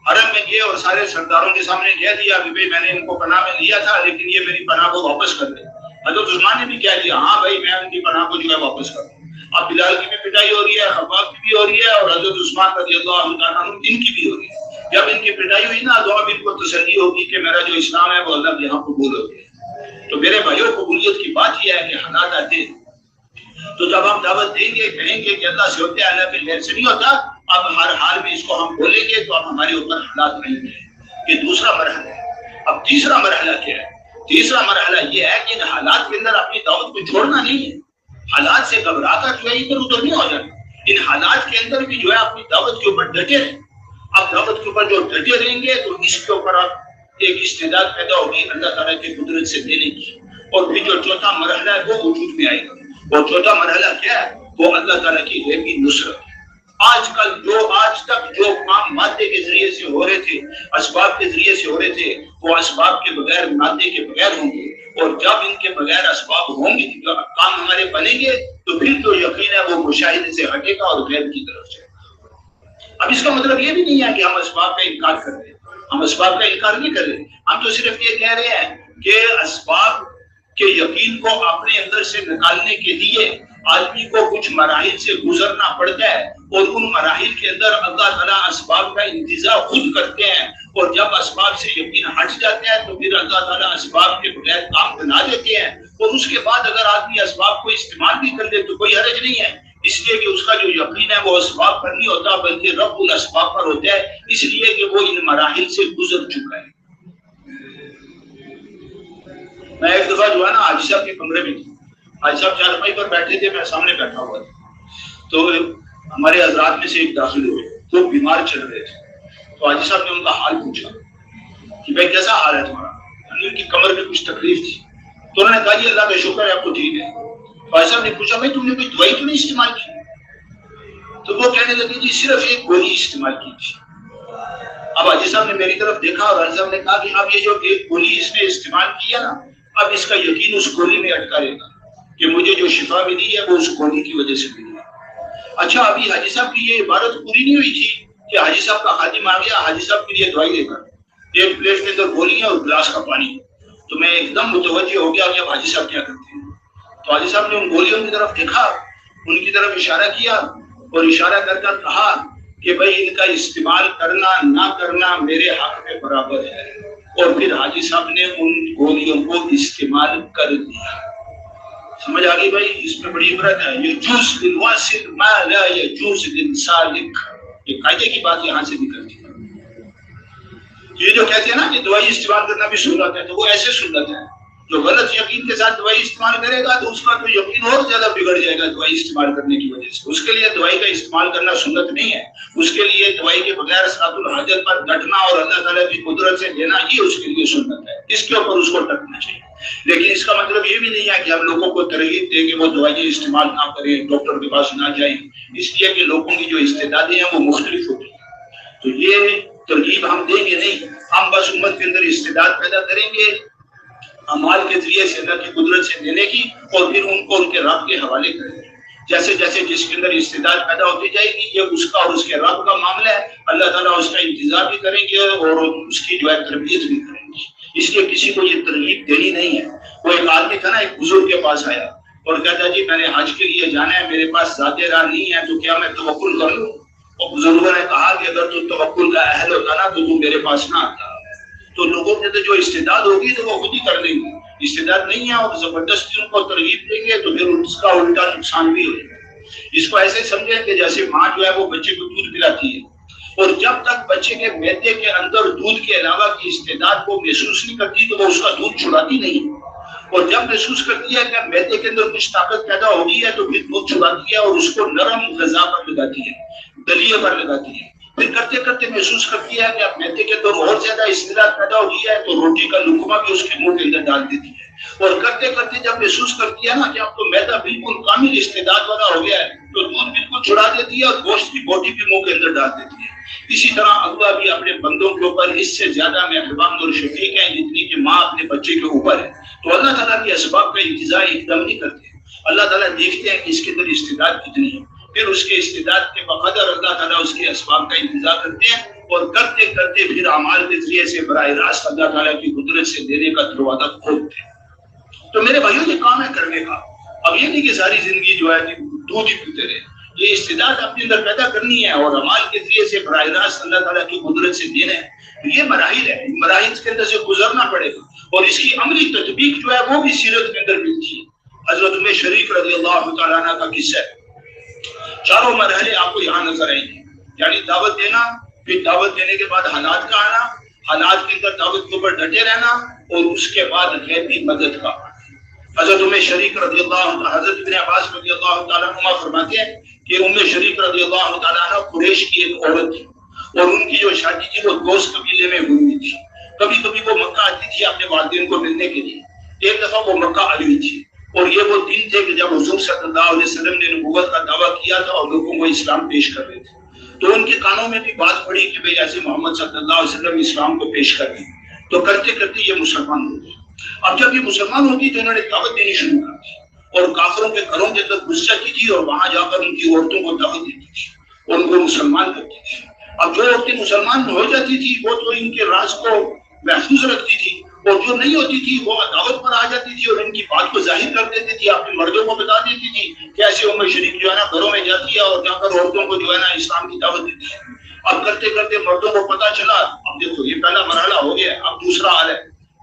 حرم میں گئے اور سارے سرداروں کے سامنے کہہ دیا کہ بھائی میں نے ان کو پناہ میں لیا تھا لیکن یہ میری پناہ کو واپس کر دیں. حضرت عثمان نے بھی کہہ دیا ہاں بھائی میں ان کی پناہ کو جو ہے واپس کر دوں. اب بلال کی بھی پٹائی ہو رہی ہے, خباب کی بھی ہو رہی ہے, اور حضرت عثمان رضی اللہ تعالیٰ عنہ ان کی بھی ہو رہی ہے. جب ان کی پٹائی ہوئی نا تو اب ان کو تسلی ہوگی کہ میرا جو اسلام ہے وہ اللہ کے یہاں قبول ہو گیا. تو میرے بھائیوں قبولیت کی بات یہ ہے کہ حالات آتے ہیں تو جب ہم دعوت دیں گے کہیں گے کہ اللہ سے ہوتے ہیں اللہ کے غیر سے نہیں ہوتا, اب ہر حال میں اس کو ہم بولیں گے تو اب ہمارے اوپر حالات آئیں گے. یہ دوسرا مرحلہ ہے. اب تیسرا مرحلہ کیا ہے؟ تیسرا مرحلہ یہ ہے کہ ان حالات کے اندر اپنی دعوت کو چھوڑنا نہیں ہے. حالات سے گھبرا کر جو ہے ادھر ادھر نہیں ہو جانا. ان حالات کے اندر بھی جو ہے اپنی دعوت کے اوپر ڈٹے رہیں. اب دعوت کے اوپر جو ڈٹے رہیں گے تو اس کے اوپر اب ایک استعداد پیدا ہوگی اللہ تعالیٰ کی قدرت سے دینے کی. اور پھر جو چوتھا مرحلہ ہے وہ وجود میں آئے گا. اور چوتھا مرحلہ کیا ہے؟ وہ اللہ تعالیٰ کی غیبی نصرت. آج تک جو کام مادے کے ذریعے سے ہو رہے تھے, اسباب کے ذریعے سے ہو رہے تھے, وہ اسباب کے بغیر, مادے کے بغیر ہوں گے. اور جب ان کے بغیر اسباب ہوں گے کام ہمارے بنیں گے تو پھر جو یقین ہے وہ مشاہدے سے ہٹے گا اور غیب کی طرف سے۔ اب اس کا مطلب یہ بھی نہیں ہے کہ ہم اسباب کا انکار کر رہے ہیں، ہم اسباب کا انکار نہیں کر رہے، ہم تو صرف یہ کہہ رہے ہیں کہ اسباب کے یقین کو اپنے اندر سے نکالنے کے لیے آدمی کو کچھ مراحل سے گزرنا پڑتا ہے، اور ان مراحل کے اندر اللہ تعالیٰ اسباب کا انتظام خود کرتے ہیں، اور جب اسباب سے یقین ہٹ جاتا ہے تو پھر اللہ تعالیٰ اسباب کے بغیر کام بنا دیتے ہیں، اور اس کے بعد اگر آدمی اسباب کو استعمال بھی کر لے تو کوئی حرج نہیں ہے، اس لیے کہ اس کا جو یقین ہے وہ اسباب پر نہیں ہوتا بلکہ رب الاسباب پر ہوتا ہے، اس لیے کہ وہ ان مراحل سے گزر چکا ہے۔ میں ایک دفعہ جو ہے نا حاجی صاحب کے کمرے میں تھی، حاجی صاحب چارپائی پر بیٹھے تھے، میں سامنے بیٹھا ہوا تھا، تو ہمارے حضرات میں سے ایک داخل ہوئے، وہ بیمار چل رہے تھے، تو حاجی صاحب نے ان کا حال پوچھا کہ بھائی کیسا حال ہے تمہارا؟ ان کی کمر میں کچھ تکلیف تھی، تو انہوں نے کہا جی اللہ کا شکر ہے آپ کو ٹھیک ہے۔ حاجی صاحب نے پوچھا بھائی تم نے کوئی دوائی تو نہیں استعمال کی؟ تو وہ کہنے لگے جی صرف ایک گولی استعمال کی تھی۔ اب حاجی صاحب نے میری طرف دیکھا اور حاجی صاحب نے کہا کہ اب یہ جو ایک گولی اس نے استعمال کیا نا، اب اس کا یقین اس گولی میں اٹکا رہے گا کہ مجھے جو شفا ملی ہے وہ اس گولی کی وجہ سے ملی ہے۔ اچھا ابھی حاجی صاحب کی یہ عبارت پوری نہیں ہوئی تھی کہ حاجی صاحب کا خادم آ گیا حاجی صاحب کے لیے دوائی لے کر، ایک پلیٹ کے اندر گولی ہے اور گلاس کا پانی، تو میں ایک دم متوجہ ہو گیا کہ اب حاجی صاحب کیا کرتے ہیں۔ تو حاجی صاحب نے ان گولیوں کی طرف دیکھا، ان کی طرف اشارہ کیا اور اشارہ کر کر کہا کہ بھائی ان کا استعمال کرنا نہ کرنا میرے حق میں برابر ہے، اور پھر حاجی صاحب نے ان گولیوں کو استعمال کر دیا۔ سمجھ آ گئی بھائی؟ اس میں بڑی عبرت ہے۔ یجوز للواصل ما لا یجوز للسالک، یہ قاعدے کی بات یہاں سے نکلتی ہے۔ یہ جو کہتے ہیں نا کہ دوائی استعمال کرنا بھی سنت ہے، تو وہ ایسے سنت ہے، جو غلط یقین کے ساتھ دوائی استعمال کرے گا تو اس کا تو یقین اور زیادہ بگڑ جائے گا دوائی استعمال کرنے کی وجہ سے۔ اس کے لیے دوائی کا استعمال کرنا سنت نہیں ہے، اس کے لیے دوائی کے بغیر صراط الحاجت پر ڈٹنا اور اللہ تعالیٰ کی قدرت سے لینا ہی اس کے لیے سنت ہے، اس کے اوپر اس کو ڈٹنا چاہیے۔ لیکن اس کا مطلب یہ بھی نہیں ہے کہ ہم لوگوں کو ترغیب دیں کہ وہ دوائیں استعمال نہ کریں، ڈاکٹر کے پاس نہ جائیں، اس لیے کہ لوگوں کی جو استعدادیں ہیں وہ مختلف ہوتی ہیں، تو یہ ترغیب ہم دیں گے نہیں، ہم بس امت کے اندر استعداد پیدا کریں گے اعمال کے ذریعے سے اللہ کی قدرت سے دینے کی، اور پھر ان کو ان کے رب کے حوالے کریں گے۔ جیسے جیسے جس کے اندر استعداد پیدا ہوتی جائے گی، یہ اس کا اور اس کے رب کا معاملہ ہے، اللہ تعالیٰ اس کا انتظام بھی کریں گے اور اس کی جو ہے تربیت بھی کریں گے۔ اس لیے کسی کو یہ ترغیب دینی نہیں ہے۔ وہ ایک آدمی تھا نا، ایک بزرگ کے پاس آیا اور کہتا جی میں نے حج کے لیے جانا ہے، میرے پاس ذاتی راہ نہیں ہے، تو کیا میں توکل کر لوں؟ اور بزرگوں نے کہا کہ اگر تو توکل کا اہل ہوتا نا تو میرے پاس نہ آتا۔ تو لوگوں کے جو استعداد ہوگی تو وہ خود ہی کر لیں گے، استعداد نہیں ہے اور زبردستی ان کو ترغیب دیں گے تو پھر اس کا الٹا نقصان بھی ہوگا۔ اس کو ایسے سمجھیں کہ جیسے ماں جو ہے وہ بچے کو دودھ پلاتی ہے، اور جب تک بچے کے معدے کے اندر دودھ کے علاوہ کی استعداد کو محسوس نہیں کرتی تو وہ اس کا دودھ چھڑاتی نہیں، اور جب محسوس کرتی ہے کہ معدے کے اندر کچھ طاقت پیدا ہو گئی ہے تو پھر دودھ چھڑاتی ہے اور اس کو نرم غذا پر لگاتی ہے، دلیے پر لگاتی ہے، پھر کرتے کرتے محسوس کرتی ہے کہ اب معدے کے اندر اور زیادہ استعداد پیدا ہو گئی ہے تو روٹی کا لقمہ بھی اس کے منہ کے اندر ڈال دیتی ہے، اور کرتے کرتے جب محسوس کرتی ہے نا کہ اب تو معدہ بالکل کامل استعداد والا ہو گیا ہے تو دودھ بالکل چھڑا دیتی ہے اور گوشت کی بوٹی بھی منہ کے اندر ڈال دیتی ہے۔ اسی طرح اللہ بھی اپنے بندوں کے اوپر اس سے زیادہ مہربان اور شفیق ہے جتنی کہ ماں اپنے بچے کے اوپر ہے۔ تو اللہ تعالیٰ کے اسباب کا انتظار ایک دم نہیں کرتے، اللہ تعالیٰ دیکھتے ہیں کہ اس کے اندر استعداد کتنی ہے، پھر اس کے استعداد کے بقدر اللہ تعالیٰ اس کے اسباب کا انتظار کرتے ہیں، اور کرتے کرتے پھر اعمال کے ذریعے سے براہ راست اللہ تعالیٰ کی قدرت سے دینے کا دروازہ کھولتے ہیں۔ تو میرے بھائیوں یہ کام ہے کرنے کا۔ اب یہ نہیں کہ ساری زندگی جو ہے دودھ ہی پیتے رہے، یہ استعداد اپنے اندر پیدا کرنی ہے اور اعمال کے ذریعے سے براہ راست اللہ تعالیٰ کی قدرت سے دینا ہے۔ یہ مراحل ہے، مراحل کے اندر سے گزرنا پڑے گا، اور اس کی عملی تطبیق جو ہے وہ بھی سیرت کے اندر ملتی ہے۔ حضرت عمر شریف رضی اللہ تعالیٰ عنہ کا قصہ ہے، چاروں مرحلے آپ کو یہاں نظر آئیں گے، یعنی دعوت دینا، پھر دعوت دینے کے بعد حالات کا آنا، حالات کے اندر دعوت کے اوپر ڈٹے رہنا، اور اس کے بعد غیبی مدد کا۔ حضرت عمر شریف رضی اللہ عنہ، حضرت ابن عباس رضی اللہ تعالیٰ عنہ فرماتے ہیں کہ عمر شریف رضی اللہ تعالیٰ عنہ قریش کی ایک عورت تھی، اور ان کی جو شادی تھی وہ دوست قبیلے میں ہوئی تھی۔ کبھی کبھی وہ مکہ آتی تھی اپنے والدین کو ملنے کے لیے۔ ایک دفعہ وہ مکہ آئی ہوئی تھی، اور یہ وہ دن تھے کہ جب حضور صلی اللہ علیہ وسلم نے نبوت کا دعویٰ کیا تھا اور لوگوں کو اسلام پیش کر رہے تھے۔ تو ان کے کانوں میں بھی بات پڑی کہ بھئی ایسے محمد صلی اللہ علیہ وسلم اسلام کو پیش کر رہے ہیں، تو کرتے کرتے یہ مسلمان ہو گئے۔ اب جب یہ مسلمان ہوتی تو انہوں نے دعوت دینی شروع کر دی اور کافروں کے گھروں کے اندر گھس جاتی تھی اور وہاں جا کر ان کی عورتوں کو دعوت دیتی تھی اور ان کو مسلمان کرتی تھی۔ اب جو عورتیں مسلمان ہو جاتی تھی وہ تو ان کے راز کو محفوظ رکھتی تھی، اور جو نہیں ہوتی تھی وہ دعوت پر آ جاتی تھی اور ان کی بات کو ظاہر کر دیتی تھی، اپنے مردوں کو بتا دیتی تھی کہ ایسے ام شریف جو ہے نا گھروں میں جاتی ہے اور جا کر عورتوں کو جو ہے نا اسلام کی دعوت دیتی ہے۔ اب کرتے کرتے مردوں کو پتا چلا، اب دیکھو یہ پہلا مرحلہ ہو گیا، اب دوسرا حال ہے،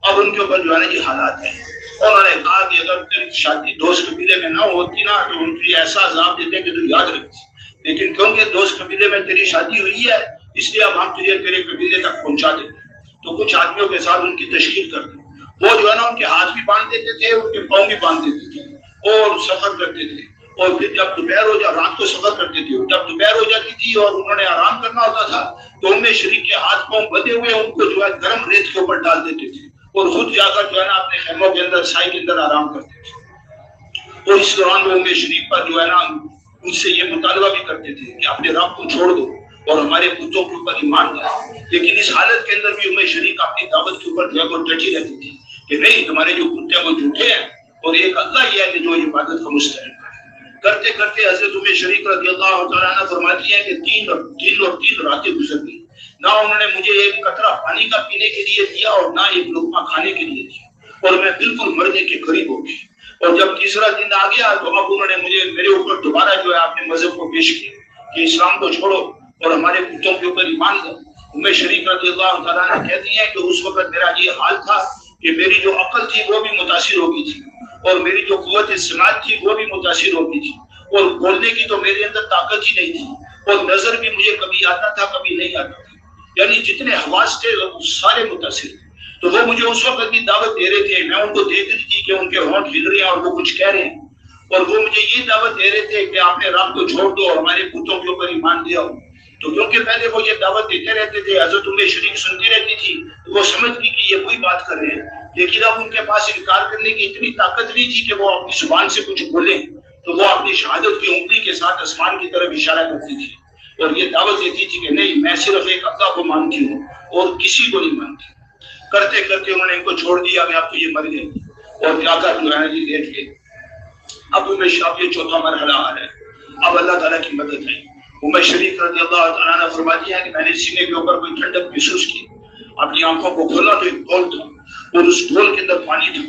اب ان کے اوپر جو ہے نا یہ حالات ہیں۔ انہوں نے کہا کہ اگر تیری شادی دوست قبیلے میں نہ ہوتی نا تو ان کی ایسا عذاب دیتے کہ تو یاد رکھتی، لیکن کیونکہ دوست قبیلے میں تیری شادی ہوئی ہے اس لیے اب ہم تجھے تیرے قبیلے تک پہنچا دیتے۔ تو کچھ آدمیوں کے ساتھ ان کی تشکیل کر دی، وہ جو ہے نا ان کے ہاتھ بھی باندھ دیتے تھے، ان کے پاؤں بھی باندھ دیتے تھے اور سفر کرتے تھے، اور پھر جب دوپہر ہو جا رات کو سفر کرتے تھے، جب دوپہر ہو جاتی تھی اور انہوں نے آرام کرنا ہوتا تھا تو ام شریف کے ہاتھ پاؤں بدے ہوئے ان کو جو ہے گرم ریت کے اوپر ڈال دیتے تھے اور خود جا کر جو ہے نا اپنے خیموں کے اندر سائے کے اندر آرام کرتے تھے۔ اور اس دوران وہ ام شریف پر جو ہے نا ان سے یہ مطالبہ بھی کرتے تھے کہ اپنے رب کو چھوڑ دو اور ہمارے بتوں کے اوپر ایمان لاؤ، لیکن اس حالت کے اندر بھی ام شریف اپنی دعوت کے اوپر جو ہے وہ ڈٹی رہتی تھی کہ نہیں، تمہارے جو بت ہیں وہ جھوٹے ہیں اور ایک اللہ ہی ہے کہ جو عبادت کا مستحق ہے۔ کرتے کرتے حضرت ام شریف رضی اللہ تعالیٰ عنہ فرماتی ہے کہ تین راتیں گزر گئی، نہ انہوں نے مجھے ایک قطرہ پانی کا پینے کے لیے دیا اور نہ ایک لقمہ کھانے کے لیے دیا، اور میں بالکل مرنے کے قریب ہو گئی۔ اور جب تیسرا دن آ گیا تو اب انہوں نے مجھے میرے اوپر دوبارہ جو ہے اپنے مذہب کو پیش کیا کہ اسلام کو چھوڑو اور ہمارے بتوں کے اوپر ایمان لاؤ۔ ام شریف رضی اللہ تعالیٰ عنہ کہتی ہیں کہ اس وقت میرا یہ حال تھا کہ میری جو عقل تھی وہ بھی متاثر ہو گئی تھی اور میری جو قوت سماعت تھی وہ بھی متاثر ہو گئی تھی، اور بولنے کی تو میرے اندر طاقت ہی نہیں تھی، اور نظر بھی مجھے کبھی آتا تھا کبھی نہیں آتا تھا، یعنی جتنے حواس تھے سارے متاثر تھے۔ تو وہ مجھے اس وقت بھی دعوت دے رہے تھے، میں ان کو دیکھ رہی تھی کہ ان کے ہونٹ ہل رہے ہیں اور وہ کچھ کہہ رہے ہیں، اور وہ مجھے یہ دعوت دے رہے تھے کہ اپنے رب کو چھوڑ دو اور ہمارے بتوں کے اوپر ایمان لے آؤ۔ تو کیونکہ پہلے وہ یہ دعوت دیتے رہتے تھے، حضرت ام شریف سنتی رہتی تھی، تو وہ سمجھ گئی کہ یہ کوئی بات کر رہے ہیں، لیکن اب ان کے پاس انکار کرنے کی اتنی طاقت نہیں تھی کہ وہ اپنی زبان سے کچھ بولیں، تو وہ اپنی شہادت کی انگلی کے ساتھ آسمان کی طرف اشارہ کرتی تھی اور یہ دعوت دیتی تھی کہ نہیں، میں صرف ایک اللہ کو مانتی ہوں اور کسی کو نہیں مانتی۔ کرتے کرتے انہوں نے ان کو چھوڑ دیا کہ اب تو یہ مر گئے، اور جا کر جو ہے جی دیکھ کے اب ام شریف یہ چوتھا مرحلہ آ رہا ہے، اب اللہ تعالیٰ کی مدد ہے۔ ام شریف رضی اللہ تعالیٰ عنہ فرماتی ہے کہ میں نے سینے کے اوپر کوئی ٹھنڈک محسوس کی، اپنی آنکھوں کو کھولا تو ایک ڈھول تھا اور اس ڈھول کے اندر پانی تھا،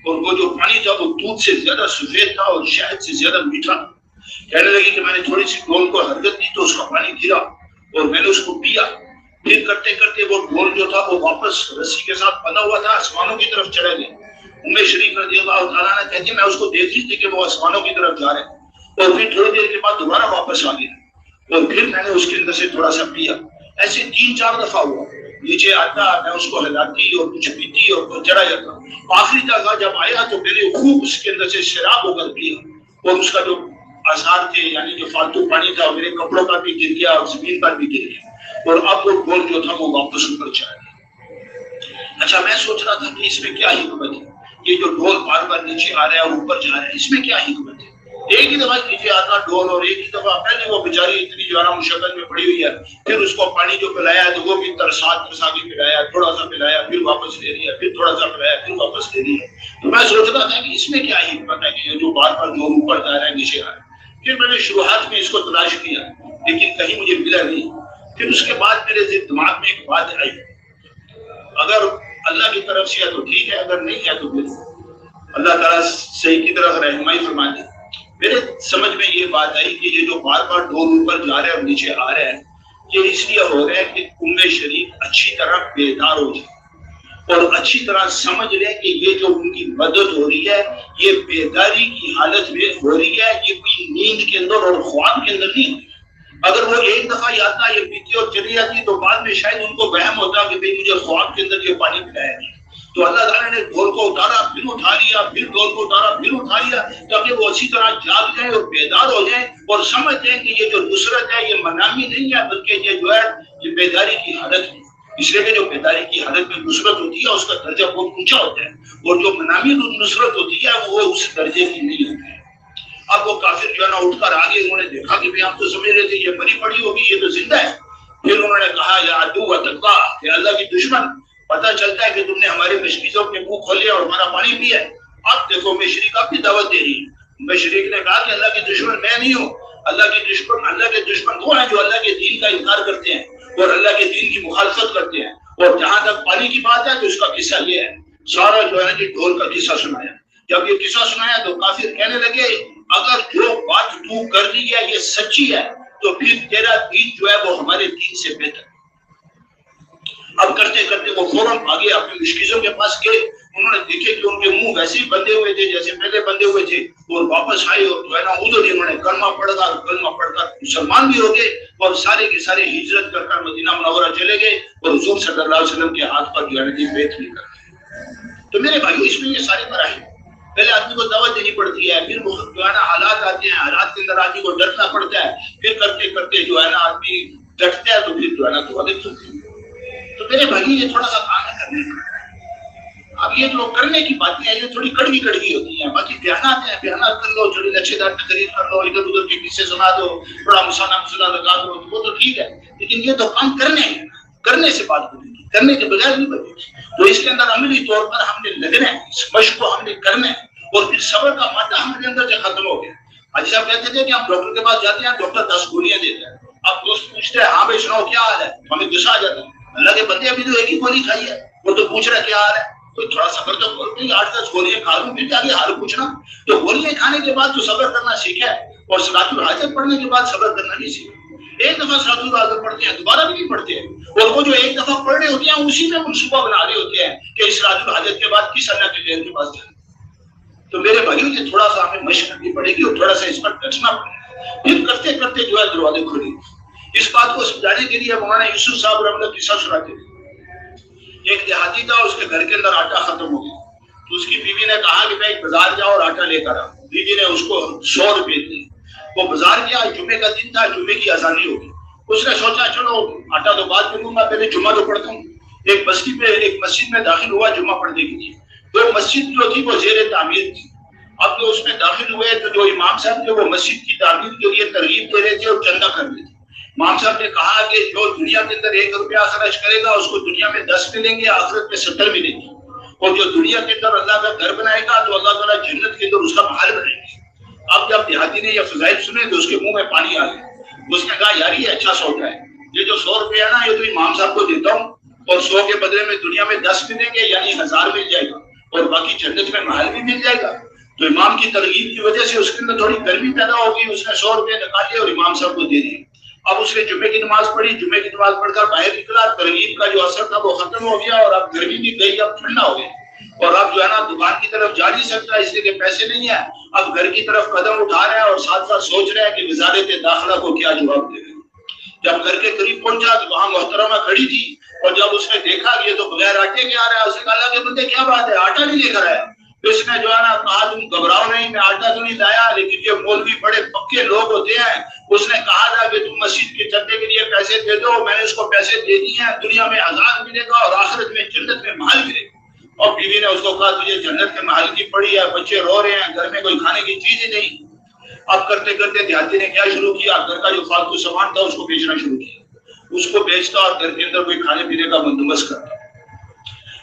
اور وہ جو پانی تھا وہ دودھ سے زیادہ سفید تھا اور شہد سے زیادہ میٹھا تھا۔ کہنے لگی کہ میں نے تھوڑی سی ڈھول کو حرکت دی تو اس کا پانی گرا اور میں نے اس کو پیا، پھر کرتے کرتے وہ ڈھول جو تھا وہ واپس رسی کے ساتھ بنا ہوا تھا آسمانوں کی طرف چلا گیا۔ ام شریف رضی اللہ تعالیٰ عنہ کہتی ہے میں اس کو دیکھ رہی تھی کہ وہ آسمانوں کی طرف جا رہے ہیں، اور پھر تھوڑی دیر کے بعد دوبارہ واپس آ گیا، اور پھر میں نے اس کے اندر سے تھوڑا سا پیا۔ ایسے 3-4 دفعہ ہوا، نیچے آتا میں اس کو ہلاتی اور کچھ پیتی اور پھر چڑھا جاتا، آخری جگہ جب آیا تو میں نے خوب اس کے اندر سے شراب ہو کر پیا، اور اس کا جو آثار تھے یعنی جو فالتو پانی تھا میرے کپڑوں پر بھی گر گیا اور زمین پر بھی گر گیا، اور اب وہ ڈھول جو تھا وہ واپس اوپر چلا گیا۔ اچھا میں سوچ رہا تھا کہ اس میں کیا حکمت ہے، یہ جو ڈھول بار بار نیچے آ رہا ہے اور اوپر جا رہا ہے، اس میں کیا حکمت ہے؟ ایک ہی دفعہ نیچے آتا ڈھول اور ایک ہی دفعہ پہلے وہ بیچاری اتنی جو ہے نا مشقت میں پڑی ہوئی ہے، پھر اس کو پانی جو پلایا تو وہ بھی ترسا کے پلایا، تھوڑا سا پلایا پھر واپس لے لیا، پھر تھوڑا سا پلایا پھر واپس لے لیا۔ تو میں سوچ رہا تھا کہ اس میں کیا حکمت ہے کہ یہ جو بار بار ڈھول اوپر جا رہا ہے نیچے آ رہا ہے۔ پھر میں نے شروعات میں اس کو تلاش کیا لیکن کہیں مجھے ملا نہیں۔ پھر اس کے بعد میرے دماغ میں ایک بات آئی، اگر اللہ کی طرف سے ہے تو ٹھیک ہے، اگر نہیں ہے تو پھر اللہ تعالیٰ صحیح کی طرف رہنمائی فرما دے۔ میرے سمجھ میں یہ بات آئی کہ یہ جو بار بار ڈھول اوپر جا رہے ہیں اور نیچے آ رہے ہیں، یہ اس لیے ہو رہا ہے کہ ام شریف اچھی طرح بیدار ہو جائے اور اچھی طرح سمجھ لیں کہ یہ جو ان کی مدد ہو رہی ہے یہ بیداری کی حالت میں ہو رہی ہے، یہ کوئی نیند کے اندر اور خواب کے اندر نہیں۔ اگر وہ ایک دفعہ یادتا یہ پیتی اور چلی جاتی تو بعد میں شاید ان کو وہم ہوتا کہ بھئی مجھے خواب کے اندر یہ پانی پلایا گیا۔ تو اللہ تعالیٰ نے ڈھول کو اتارا پھر اٹھا لیا، پھر ڈھول کو اتارا پھر اٹھا لیا، تاکہ وہ اچھی طرح جاگ جائیں اور بیدار ہو جائیں اور سمجھ جائیں کہ یہ جو نصرت ہے یہ منامی نہیں ہے بلکہ یہ جو ہے یہ بیداری کی حالت ہے۔ اس لیے کہ جو بیداری کی حالت میں نصرت ہوتی ہے اس کا درجہ بہت اونچا ہوتا ہے، اور جو منامی نصرت ہوتی ہے وہ اس درجے کی نہیں ہوتی ہے۔ اب وہ کافر جو ہے نا اٹھ کر آگے انہوں نے دیکھا کہ ہم تو سمجھ رہے تھے یہ مری پڑی ہوگی، یہ تو زندہ ہے۔ پھر انہوں نے کہا یا عدو اللہ، کہ اللہ کی دشمن پتہ چلتا ہے کہ تم نے ہمارے مشرکوں کے منہ کھولے اور ہمارا پانی پیا. اب دیکھو مشرک آپ کی دعوت دے رہی ہے. مشرک نے کہا کہ اللہ کے دشمن میں نہیں ہوں. اللہ کے دشمن وہ ہیں جو اللہ کے دین کا انکار کرتے ہیں اور اللہ کے دین کی مخالفت کرتے ہیں. اور جہاں تک پانی کی بات ہے تو اس کا قصہ یہ ہے. سارا جو ہے جی ڈھول کا قصہ سنایا. جب یہ قصہ سنایا تو کافر کہنے لگے اگر جو بات تو کر رہی ہے یہ سچی ہے تو پھر تیرا دین جو ہے وہ ہمارے دین سے بہتر. اب کرتے کرتے وہ فوراً آگے اپنے مشکلوں کے پاس گئے. انہوں نے دیکھے کہ ان کے منہ ویسے ہی بندے ہوئے تھے جیسے پہلے بندے ہوئے تھے اور واپس آئے اور جو ہے نا ادھر انہوں نے کلمہ پڑھ کر مسلمان بھی ہو گئے اور سارے کے سارے ہجرت کر کر مدینہ منورہ چلے گئے اور حضور صلی اللہ علیہ وسلم کے ہاتھ پر جو ہے نا بیعت لے کر. تو میرے بھائیو اس میں یہ سارے مراحل پہلے آدمی کو دعوت دینی پڑتی ہے, پھر جو ہے نا حالات آتے ہیں, حالات کے اندر آدمی کو ڈرنا پڑتا ہے, پھر کرتے کرتے جو ہے نا آدمی ڈرتا ہے تو پھر جو ہے نا دعا دیتے ہیں. تو میرے بھائی یہ تھوڑا سا کام ہے کرنے کا. اب یہ جو کرنے کی باتیں ہیں یہ تھوڑی کڑوی ہوتی ہیں. باقی بیانات ہیں, بیانات کر لو, تھوڑی نقشے دار تقریر کر لو, ادھر ادھر کے قصے سنا دو, تھوڑا مسانہ لگا دو, وہ تو ٹھیک ہے. لیکن یہ تو کام کرنے ہیں, کرنے سے بات بنے گی, کرنے کے بغیر نہیں بنے گی. تو اس کے اندر عملی طور پر ہم نے لگنا ہے, اس مشق کو ہم نے کرنا ہے. اور پھر صبر کا مادہ ہمارے اندر سے ختم ہو گیا. حاجی صاحب کہتے تھے کہ ہم ڈاکٹر کے پاس جاتے ہیں, ڈاکٹر 10 گولیاں دیتا ہے. اب دوست پوچھتے ہیں ہاں بھائی سناؤ کیا حال ہے, ہمیں غصہ آ جاتا ہے. اللہ کے بندے ابھی تو ایک ہی گولی کھائی ہے, وہ تو پوچھ رہا ہے کیا حال ہے. تو تھوڑا صبر تو کرو, 8-10 گولیاں کھا لوں پھر آگے حال پوچھنا. تو گولیاں کھانے کے بعد تو صبر کرنا سیکھا ہے اور صلاۃ الحاجت پڑھنے کے بعد صبر کرنا نہیں سیکھا. ایک دفعہ صلاۃ الحاجت پڑھتے ہیں دوبارہ بھی نہیں پڑھتے ہیں, اور وہ جو ایک دفعہ پڑھ رہے ہوتے ہیں اسی میں منصوبہ بنا رہے ہوتے ہیں کہ اس صلاۃ الحاجت کے بعد کس اللہ کے دین کے پاس جائیں. تو میرے بھائیوں یہ تھوڑا سا ہمیں مشق کرنی پڑے گی اور تھوڑا سا اس پر ڈٹنا پڑے گا. پھر کرتے کرتے جو ہے دروازے کھلے. اس بات کو سمجھانے کے لیے مولانا یوسف صاحب رحمۃ اللہ قصہ سناتے تھے. ایک دیہاتی تھا, اس کے گھر کے اندر آٹا ختم ہو گیا. تو اس کی بیوی نے کہا کہ میں بازار جاؤ اور آٹا لے کر آؤ. بیوی نے اس کو 100 روپے دیے. وہ بازار گیا, جمعے کا دن تھا, جمعے کی اذانی ہوگی. اس نے سوچا چلو آٹا تو بعد میں لوں گا, پہلے جمعہ تو پڑھتا ہوں. ایک مسجد میں داخل ہوا جمعہ پڑھنے کے لیے. تو مسجد جو تھی وہ زیر تعمیر تھی. اب جو اس میں داخل ہوئے تو جو امام صاحب تھے وہ مسجد کی تعمیر کے لیے ترغیب دے رہے تھے اور چندہ کر رہے تھے. امام صاحب نے کہا کہ جو دنیا کے اندر 1 روپیہ خرچ کرے گا اس کو دنیا میں 10 ملیں گے, آخرت میں 70 ملیں گے. اور جو دنیا کے اندر اللہ کا گھر بنائے گا تو اللہ تعالیٰ جنت کے اندر اس کا محل بنائے گا. اب جب دیہاتی نے یہ فضائل سنے تو اس کے منہ میں پانی آ گیا. اس نے کہا یار یہ اچھا سودا ہے, یہ جو 100 روپیہ ہے نا یہ تو امام صاحب کو دیتا ہوں اور 100 کے بدلے میں دنیا میں 10 ملیں گے یعنی 1000 مل جائے گا اور باقی جنت میں محل بھی مل جائے گا. تو امام کی ترغیب کی وجہ سے اس کے اندر تھوڑی گرمی پیدا ہوگی. اس نے 100 روپے نکالے اور امام صاحب کو دے دیے. اب اس نے جمعے کی نماز پڑھی, جمعے کی نماز پڑھ کر باہر نکلا, ترغیب کا جو اثر تھا وہ ختم ہو گیا اور اب گرمی بھی گئی, اب ٹھنڈا ہو گیا. اور اب جو ہے نا دکان کی طرف جا نہیں سکتا اس لیے کہ پیسے نہیں ہیں. اب گھر کی طرف قدم اٹھا رہا ہے اور ساتھ ساتھ سوچ رہا ہے کہ وزارت داخلہ کو کیا جواب دے. جب گھر کے قریب پہنچا تو وہاں محترمہ کھڑی تھی اور جب اس نے دیکھا کہ یہ تو بغیر آٹے کے آ رہا ہے, اس نے کہا اللہ کے بندے کیا بات ہے, آٹا نہیں لے کر آیا. اس نے جو ہے نا کہا تم گھبراؤ نہیں, میں آٹا تو نہیں لایا لیکن یہ مولوی بڑے پکے لوگ ہوتے ہیں. اس نے کہا تھا کہ تم مسجد کے چندے کے لیے پیسے دے دو, میں نے اس کو پیسے دے دیے ہیں, دنیا میں 1000 ملے گا اور آخرت میں جنت میں محل ملے گا. اور بیوی نے اس کو کہا تجھے جنت کے محل کی پڑی ہے, بچے رو رہے ہیں, گھر میں کوئی کھانے کی چیز ہی نہیں. اب کرتے کرتے دیہاتی نے کیا شروع کیا, گھر کا جو فالتو سامان تھا اس کو بیچنا شروع کیا. اس کو بیچتا اور گھر کے اندر کوئی کھانے پینے کا بندوبست کرتا.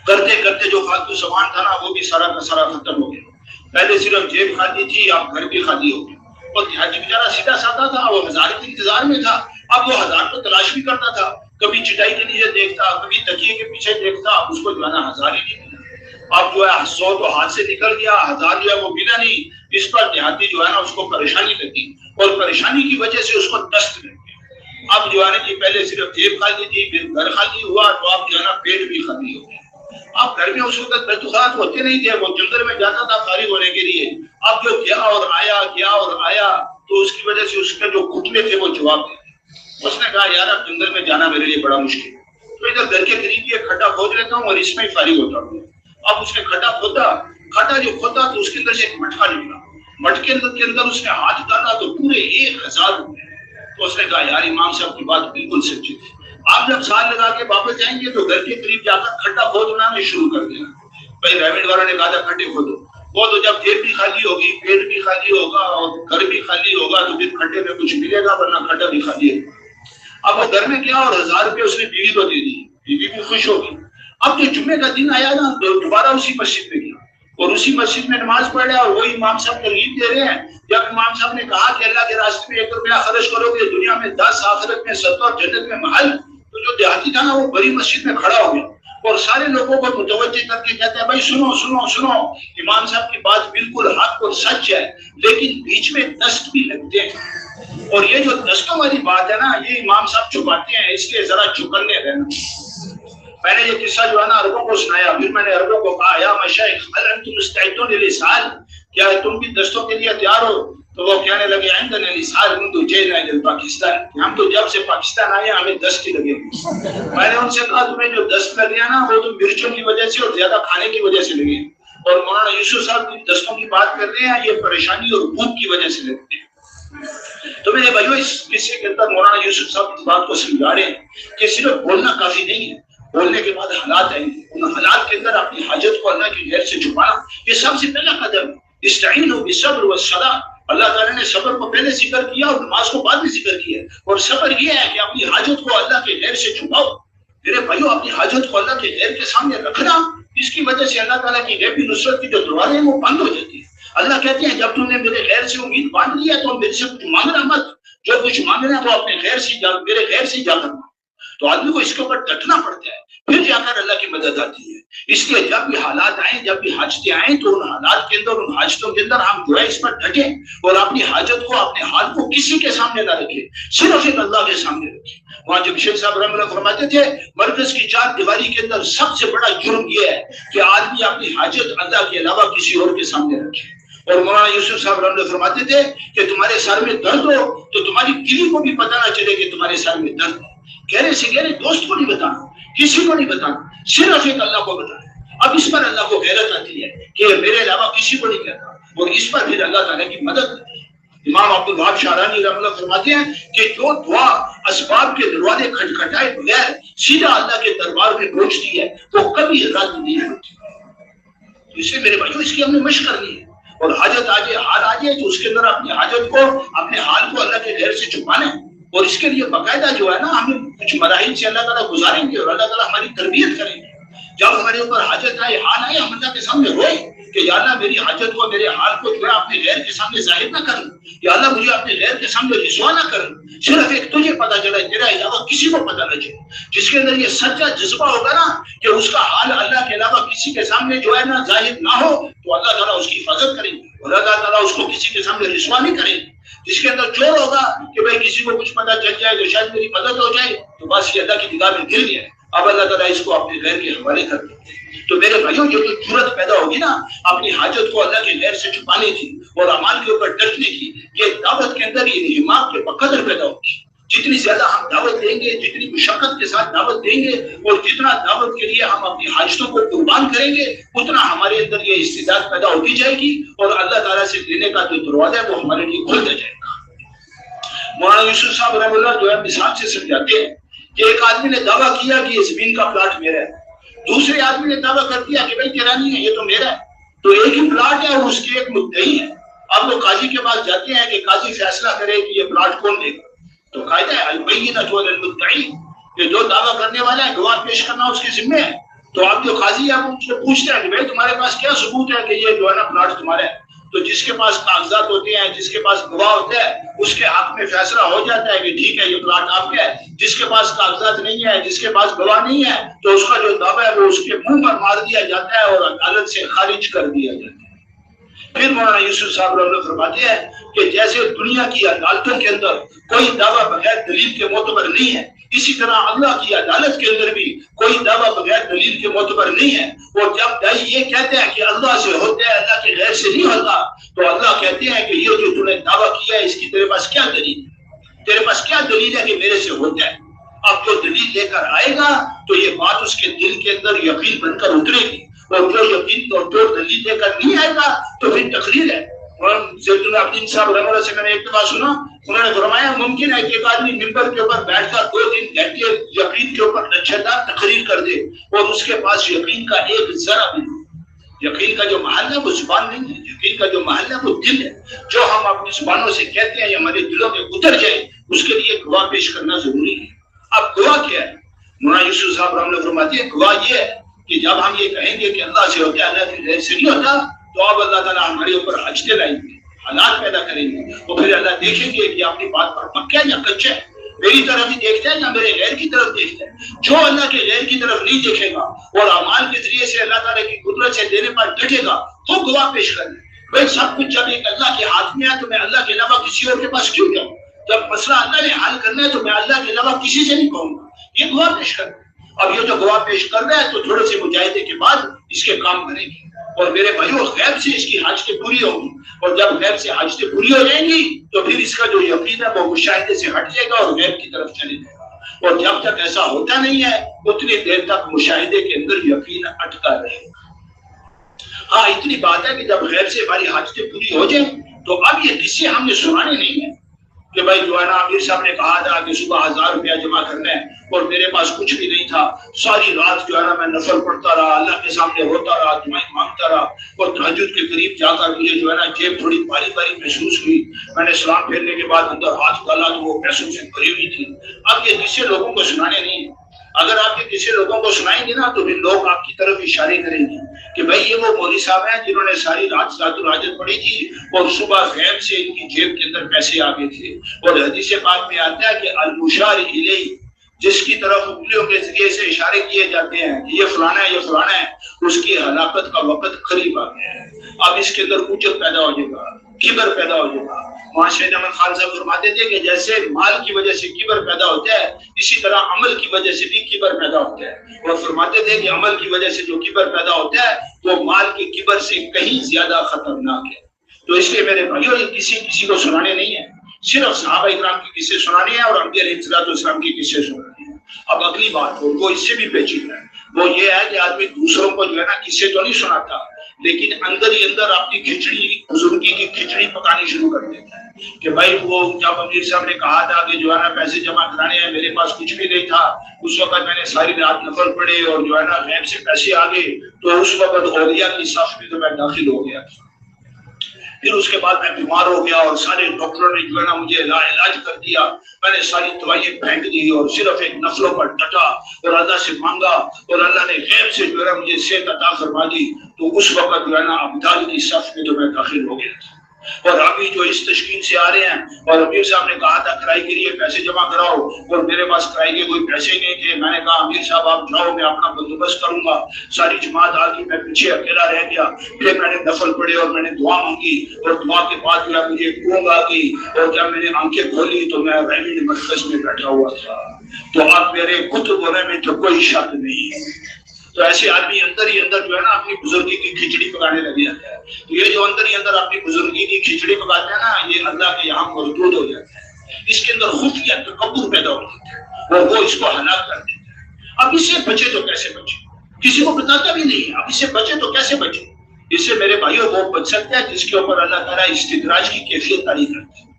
کرتے کرتے جو فالتو سامان تھا نا وہ بھی سارا کا سارا ختم ہو گیا. پہلے صرف جیب خالی تھی, اب گھر بھی خالی ہو گیا. اور دیہاتی بیچارہ سیدھا سادہ تھا, وہ 1000 کے انتظار میں تھا. اب وہ 1000 کو تلاش بھی کرتا تھا, کبھی چٹائی کے نیچے دیکھتا, کبھی تکیے کے پیچھے دیکھتا, اب اس کو جو ہے نا 1000 ہی نہیں ملا. اب جو ہے 100 تو ہاتھ سے نکل گیا, 1000 جو ہے وہ ملا نہیں. اس پر دیہاتی جو ہے نا اس کو پریشانی لگی اور پریشانی کی وجہ سے اس کو دست لگ گیا. اب جو ہے نا کہ پہلے صرف جیب خالی تھی, پھر گھر خالی ہوا تو اب جو ہے نا پیٹ بھی خالی ہو گیا. اب گھر میں اس وقت بیتوخات ہوتے نہیں تھے, وہ جنگل میں جاتا تھا فارغ ہونے کے لیے. اب جو گیا اور آیا تو اس کی وجہ سے اس کے جو گھٹنے تھے وہ جواب دے. اس نے کہا یار اب جنگل میں جانا میرے لیے بڑا مشکل ہے, تو ادھر گھر کے قریب یہ کھڈا کھود لیتا ہوں اور اس میں ہی فارغ ہوتا ہوں. اب اس نے کھڈا کھودا تو اس کے اندر سے ایک مٹکا نکلا. مٹکے کے اندر اس نے ہاتھ ڈالا تو پورے 1000 روپے. تو اس نے کہا یار امام صاحب کی بات بالکل سچی تھی. آپ جب سال لگا کے واپس جائیں گے تو گھر کے قریب جا کر کھڈا کھودنا میں شروع کر دینا. بھائی ریمنڈ والا نے کہا تھا کھڈے کھودو, وہ تو جب جیب بھی خالی ہوگی, پیٹ بھی خالی ہوگا اور گھر بھی خالی ہوگا تو پھر کھڈے میں کچھ ملے گا, ورنہ کھڈا بھی خالی ہے. اب وہ گھر میں گیا اور 1000 روپے اس نے بیوی کو دے دی. بیوی بھی خوش ہوگی. اب جو جمعے کا دن آیا نا دوبارہ اسی مسجد میں گیا اور اسی مسجد میں نماز پڑھ رہا اور وہی امام صاحب ترغیب دے رہے ہیں. جب امام صاحب نے کہا کہ اللہ کے راستے میں 1 روپیہ خرچ کرو گے دنیا میں 10 آخرت میں 70 اور جنت میں محل, تو جو دیہاتی تھا نا وہ بڑی مسجد میں کھڑا ہو گیا اور سارے لوگوں کو متوجہ کر کے کہتے ہیں بھائی سنو سنو سنو, امام صاحب کی بات بالکل حق اور سچ ہے لیکن بیچ میں دست بھی لگتے ہیں, اور یہ جو دستوں والی بات ہے نا یہ امام صاحب چھپاتے ہیں, اس لیے ذرا چکنے رہنا. میں نے یہ قصہ جو ہے نا عربوں کو سنایا, پھر میں نے عربوں کو کہا یا مشائخ هل انتم مستعدون للاسهال, کیا تم بھی دستوں کے لیے تیار ہو؟ تو وہ کہنے لگے عندنا الاسهال منذ جئنا الى پاکستان, ہم تو جب سے پاکستان آئے ہمیں دست ہی لگے. میں نے ان سے کہا تمہیں جو دست لگ گیا نا وہ تو مرچوں کی وجہ سے اور زیادہ کھانے کی وجہ سے لگے, اور مولانا یوسف صاحب کی دستوں کی بات کر رہے ہیں یہ پریشانی اور بھوک کی وجہ سے لگتے ہیں. تو میرے بھائیو اس قصے کے اندر مولانا یوسف صاحب اس بات کو سمجھا رہے ہیں کہ صرف بولنا کافی نہیں ہے, بولنے کے بعد حالات آئیں گے, ان حالات کے اندر اپنی حاجت کو اللہ کی غیر سے چھپانا یہ سب سے پہلا قدم ہے. استعینوا بالصبر والصلاۃ, اللہ تعالیٰ نے صبر کو پہلے ذکر کیا اور نماز کو بعد میں ذکر کیا, اور صبر یہ ہے کہ اپنی حاجت کو اللہ کے غیر سے چھپاؤ. میرے بھائیو اپنی حاجت کو اللہ کے غیر کے سامنے رکھنا, اس کی وجہ سے اللہ تعالیٰ کی غیبی نصرت کی جو دروازے ہیں وہ بند ہو جاتی ہے. اللہ کہتے ہیں جب تم نے میرے غیر سے امید باندھ لی ہے تو میرے سے کچھ مانگنا مت, جو کچھ مانگنا ہے وہ اپنے غیر سے میرے غیر سے جا کرنا. تو آدمی کو اس کے اوپر ڈٹنا پڑتا ہے, پھر جا کر اللہ کی مدد آتی ہے. اس لیے جب بھی حالات آئیں, جب بھی حاجتیں آئیں, تو ان حالات کے اندر, ان حاجتوں کے اندر ہم جو ہے اس پر ڈٹیں اور اپنی حاجت کو, اپنے حال کو کسی کے سامنے نہ رکھیں, صرف ایک اللہ کے سامنے رکھیں. وہاں جب شیخ صاحب رحمۃ اللہ فرماتے تھے مرکز کی 4 دیواری کے اندر سب سے بڑا جرم یہ ہے کہ آدمی اپنی حاجت اللہ کے علاوہ کسی اور کے سامنے رکھے. اور مولانا یوسف صاحب رحمۃ اللہ فرماتے تھے کہ تمہارے سر میں درد ہو تو تمہاری بیوی کو بھی پتہ نہ چلے کہ تمہارے سر میں درد ہے. گہرے سے گہرے دوست کو نہیں بتانا, کسی کو نہیں بتانا, صرف ایک اللہ کو بتانا. اب اس پر اللہ کو غیرت آتی ہے کہ میرے علاوہ کسی کو نہیں کہتا, اور اس پر پھر اللہ تعالیٰ کی مدد کرتی ہے. امام عبد الوہاب شعرانی رحمۃ اللہ فرماتے ہیں کہ جو دعا اسباب کے دروازے کھٹکھٹائے بغیر سیدھا اللہ کے دربار میں پہنچتی ہے وہ کبھی رد نہیں ہوتی. اس لیے میرے بھائیوں اس کی ہم نے مشق کرنی ہے, اور حاجت آ جائے, حال آ جائے تو اس کے اندر اپنی حاجت کو, اپنے حال کو اللہ کے غیر سے چھپانا ہے. اور اس کے لیے باقاعدہ جو ہے نا ہمیں کچھ مراحل سے اللہ تعالیٰ گزاریں گے اور اللہ تعالیٰ ہماری تربیت کریں گے. جب ہمارے اوپر حاجت آئے, حال آئے, ہم اللہ کے سامنے روئیں کہ یا اللہ میری حاجت کو, میرے حال کو جو ہے اپنے غیر کے سامنے ظاہر نہ کروں, یا اللہ مجھے اپنے غیر کے سامنے رسوا نہ کروں, صرف ایک تجھے پتہ چلا, تیرے علاوہ کسی کو پتہ نہ چلے. جس کے اندر یہ سچا جذبہ ہوگا نا کہ اس کا حال اللہ کے علاوہ کسی کے سامنے جو ہے نا ظاہر نہ ہو, تو اللہ تعالیٰ اس کی حفاظت کریں گے اور اللہ تعالیٰ اس کو کسی کے سامنے رسوا نہیں کریں گے. جس کے اندر چور ہوگا کہ بھائی کسی کو کچھ پتہ چل جائے تو شاید میری مدد ہو جائے, تو بس یہ اللہ کی نگاہ میں گر گیا, اب اللہ تعالیٰ اس کو اپنے غیر کے حوالے کر دیتے ہیں. تو میرے بھائیوں جو جرأت پیدا ہوگی نا اپنی حاجت کو اللہ کے غیر سے چھپانے کی اور اعمال کے اوپر ڈٹنے کی, یہ دعوت کے اندر یہ انہماک کے بقدر پیدا ہوگی. جتنی زیادہ ہم دعوت دیں گے, جتنی مشقت کے ساتھ دعوت دیں گے, اور جتنا دعوت کے لیے ہم اپنی حاجتوں کو قربان کریں گے, اتنا ہمارے اندر یہ استعداد پیدا ہوتی جائے گی اور اللہ تعالیٰ سے لینے کا جو دروازہ ہے وہ ہمارے لیے کھلتا جائے گا. مولانا یوسف صاحب رحمۃ اللہ جو ہے مثال سے سمجھاتے ہیں کہ ایک آدمی نے دعویٰ کیا کہ یہ زمین کا پلاٹ میرا ہے, دوسرے آدمی نے دعویٰ کر دیا کہ بھائی تیرا نہیں ہے, یہ تو میرا ہے. تو ایک ہی پلاٹ ہے اور اس کے ایک مدعی ہے. اب وہ قاضی کے پاس جاتے ہیں کہ قاضی فیصلہ کرے کہ یہ پلاٹ کون لے گا. تو قاعدہ ہے البینۃ علی المدعی, کہ جو دعویٰ کرنے والا ہے گواہ پیش کرنا اس کے ذمہ ہے. تو اب جو قاضی ہے وہ ان سے پوچھتے ہیں کہ بھائی تمہارے پاس کیا ثبوت ہے کہ یہ جو ہے نا پلاٹ تمہارا ہے. تو جس کے پاس کاغذات ہوتے ہیں, جس کے پاس گواہ ہوتا ہے, اس کے حق میں فیصلہ ہو جاتا ہے کہ ٹھیک ہے یہ پلاٹ آپ کا ہے. جس کے پاس کاغذات نہیں ہے, جس کے پاس گواہ نہیں ہے, تو اس کا جو دعویٰ ہے وہ اس کے منہ پر مار دیا جاتا ہے اور عدالت سے خارج کر دیا جاتا ہے. پھر مولانا یوسف صاحب رحمۃ اللہ فرماتے ہیں کہ جیسے دنیا کی عدالتوں کے اندر کوئی دعویٰ بغیر دلیل کے معتبر نہیں ہے, اسی طرح اللہ کی عدالت کے اندر بھی کوئی دعویٰ بغیر دلیل کے معتبر نہیں ہے. اور جب دائی یہ کہتے ہیں کہ اللہ سے ہوتا ہے, اللہ کے غیر سے نہیں ہوتا, تو اللہ کہتے ہیں کہ یہ جو تم نے دعویٰ کیا ہے اس کی تیرے پاس کیا دلیل ہے, تیرے پاس کیا دلیل ہے کہ میرے سے ہوتا ہے. اب جو دلیل لے کر آئے گا تو یہ بات اس کے دل کے اندر یقین بن کر اترے گی, اور جو یقین اور جو دلیل لے کر نہیں آئے گا تو پھر تقریر ہے. زید العابدین صاحب رحمۃ اللہ سے میں نے ایک دفعہ سنا, انہوں نے فرمایا ممکن ہے کہ ایک آدمی ممبر کے اوپر بیٹھ کر 2-3 گھنٹے یقین کے اوپر لچھدار تقریر کر دے اور اس کے پاس یقین کا ایک ذرا بھی نہیں. یقین کا جو محل ہے وہ زبان نہیں ہے, یقین کا جو محل ہے وہ دل ہے. جو ہم اپنی زبانوں سے کہتے ہیں یہ ہمارے دلوں میں اتر جائے, اس کے لیے گواہ پیش کرنا ضروری ہے. اب گواہ کیا ہے؟ مولانا یوسف صاحب رحمۃ اللہ فرماتے ہیں گواہ یہ ہے کہ جب ہم یہ کہیں گے کہ اللہ سے ہوتا ہے اللہ کی غیر سے نہیں ہوتا تو اب اللہ تعالیٰ ہمارے اوپر حجتے لائیں گے، حالات پیدا کریں گے، تو پھر اللہ دیکھیں گے کہ اپنی بات پر پکا ہے یا کچا ہے، میری طرف ہی دیکھتا ہے یا میرے غیر کی طرف دیکھتا ہے۔ جو اللہ کے غیر کی طرف نہیں دیکھے گا اور اعمال کے ذریعے سے اللہ تعالیٰ کی قدرت سے دینے پر ڈٹے گا تو گواہ پیش کرنا۔ بھائی سب کچھ جب ایک اللہ کے ہاتھ میں ہے تو میں اللہ کے علاوہ کسی اور کے پاس کیوں جاؤں؟ جب مسئلہ اللہ نے حل کرنا ہے تو میں اللہ کے علاوہ کسی سے نہیں کہوں گا، یہ گواہ پیش کرنا۔ اب یہ جو گواہ پیش کر رہا ہے تو تھوڑے سے مجاہدے کے بعد اس کے کام کریں گے، اور میرے بھائیوں غیب سے اس کی حاجتیں پوری ہوں گی، اور جب غیب سے حاجتیں پوری ہو جائیں گی تو پھر اس کا جو یقین ہے وہ مشاہدے سے ہٹ جائے گا اور غیب کی طرف چلے جائے گا، اور جب تک ایسا ہوتا نہیں ہے اتنی دیر تک مشاہدے کے اندر یقین اٹکا رہے گا۔ ہاں اتنی بات ہے کہ جب غیب سے ہماری حاجتیں پوری ہو جائیں تو اب یہ قصے ہم نے سنانے نہیں ہیں کہ بھائی جو ہے نا امیر صاحب نے کہا تھا کہ صبح 1000 روپیہ جمع کرنا ہے اور میرے پاس کچھ بھی نہیں تھا، ساری رات جو ہے نا میں نفل پڑھتا رہا، اللہ کے سامنے روتا رہا، دعائیں مانگتا رہا، اور تہجد کے قریب جا کر مجھے جو ہے نا جیب تھوڑی بھاری بھاری محسوس ہوئی، میں نے سلام پھیرنے کے بعد اندر ہاتھ ڈالا تو وہ پیسوں سے بھری ہوئی تھی۔ اب یہ قصے لوگوں کو سنانے نہیں ہیں، اگر آپ یہ قصے لوگوں کو سنائیں گے نا تو پھر لوگ آپ کی طرف اشارے کریں گے کہ بھائی یہ وہ مولوی صاحب ہیں جنہوں نے ساری رات صلاۃ الحاجت پڑھی تھی اور صبح غیب سے ان کی جیب کے اندر پیسے آ گئے تھے۔ اور حدیث پاک میں آتا ہے کہ المشار الیہ، جس کی طرف انگلیوں کے ذریعے سے اشارے کیے جاتے ہیں کہ یہ فلانا ہے یہ فلانا ہے، اس کی ہلاکت کا وقت قریب آ گیا ہے۔ اب اس کے اندر اجب پیدا ہو جائے گا، کبر پیدا ہو جائے گا۔ وہاں شہید احمد خان صاحب فرماتے تھے کہ جیسے مال کی وجہ سے کبر پیدا ہوتا ہے اسی طرح عمل کی وجہ سے بھی کبر پیدا ہوتا ہے، اور فرماتے تھے کہ عمل کی وجہ سے جو کبر پیدا ہوتا ہے وہ مال کے کبر سے کہیں زیادہ خطرناک ہے۔ تو اس لیے میرے بھائیوں یہ کسی کو سنانے نہیں ہے، صرف صحابہ اکرام کی قصے سنانے ہیں اور انبیاء علیہ السلام کی قصے سنانے ہیں۔ اب اگلی بات وہ اس سے بھی پیچیدہ ہے، وہ یہ ہے کہ آدمی دوسروں کو جو ہے نا قصے تو نہیں سناتا لیکن اندر ہی اندر اپنی کھچڑی، بزرگی کی کھچڑی پکانی شروع کر دیتا ہے کہ بھائی وہ جب امیر صاحب نے کہا تھا کہ جو ہے نا پیسے جمع کرانے ہیں، میرے پاس کچھ بھی نہیں تھا، اس وقت میں نے ساری رات نفل پڑھے اور جو ہے نا غیب سے پیسے آ گئے، تو اس وقت اولیاء کی صف میں تو میں داخل ہو گیا۔ پھر اس کے بعد میں بیمار ہو گیا اور سارے ڈاکٹروں نے جو ہے نا مجھے علاج کر دیا، میں نے ساری دوائیں پھینک دی اور صرف ایک نفلوں پر ڈٹا اور اللہ سے مانگا اور اللہ نے غیب سے جو ہے نا مجھے صحت عطا فرما دی، تو اس وقت جو ہے نا ابدال کی صف میں تو میں داخل ہو گیا تھا۔ اور ابھی جو اس تشکیل سے آ رہے ہیں اور امیر صاحب نے کہا تھا کرائے کے لیے پیسے جمع کراؤ، اور میرے پاس کرائے کے کوئی پیسے ہی نہیں تھے، میں نے کہا امیر صاحب آپ جاؤ میں اپنا بندوبست کروں گا، ساری جماعت آ گئی، میں پیچھے اکیلا رہ گیا۔ پھر میں نے نفل پڑھے اور میں نے دعا مانگی، اور دعا کے بعد جو ہے مجھے اونگ آ گئی، اور جب میں نے آنکھیں کھولی تو میں ریمنڈ مرکز میں بیٹھا ہوا تھا۔ تو اب میرے کتب ہونے میں تو کوئی شک نہیں ہے۔ تو ایسے آدمی اندر ہی اندر جو ہے نا اپنی بزرگی کی کھچڑی پکانے لگ جاتا ہے۔ تو یہ جو اندر ہی اندر اپنی بزرگی کی کھچڑی پکاتا ہے نا، یہ اللہ کے یہاں مردود ہو جاتا ہے، اس کے اندر خفیہ تکبر پیدا ہو جاتا ہے اور وہ اس کو ہلاک کر دیتا ہے۔ اب اس سے بچے تو کیسے بچے؟ کسی کو بتاتا بھی نہیں، اب اس سے بچے تو کیسے بچے؟ اس سے میرے بھائیوں وہ بچ سکتا ہے جس کے اوپر اللہ تعالیٰ استدراج کی کیفیت طاری کرتا ہے،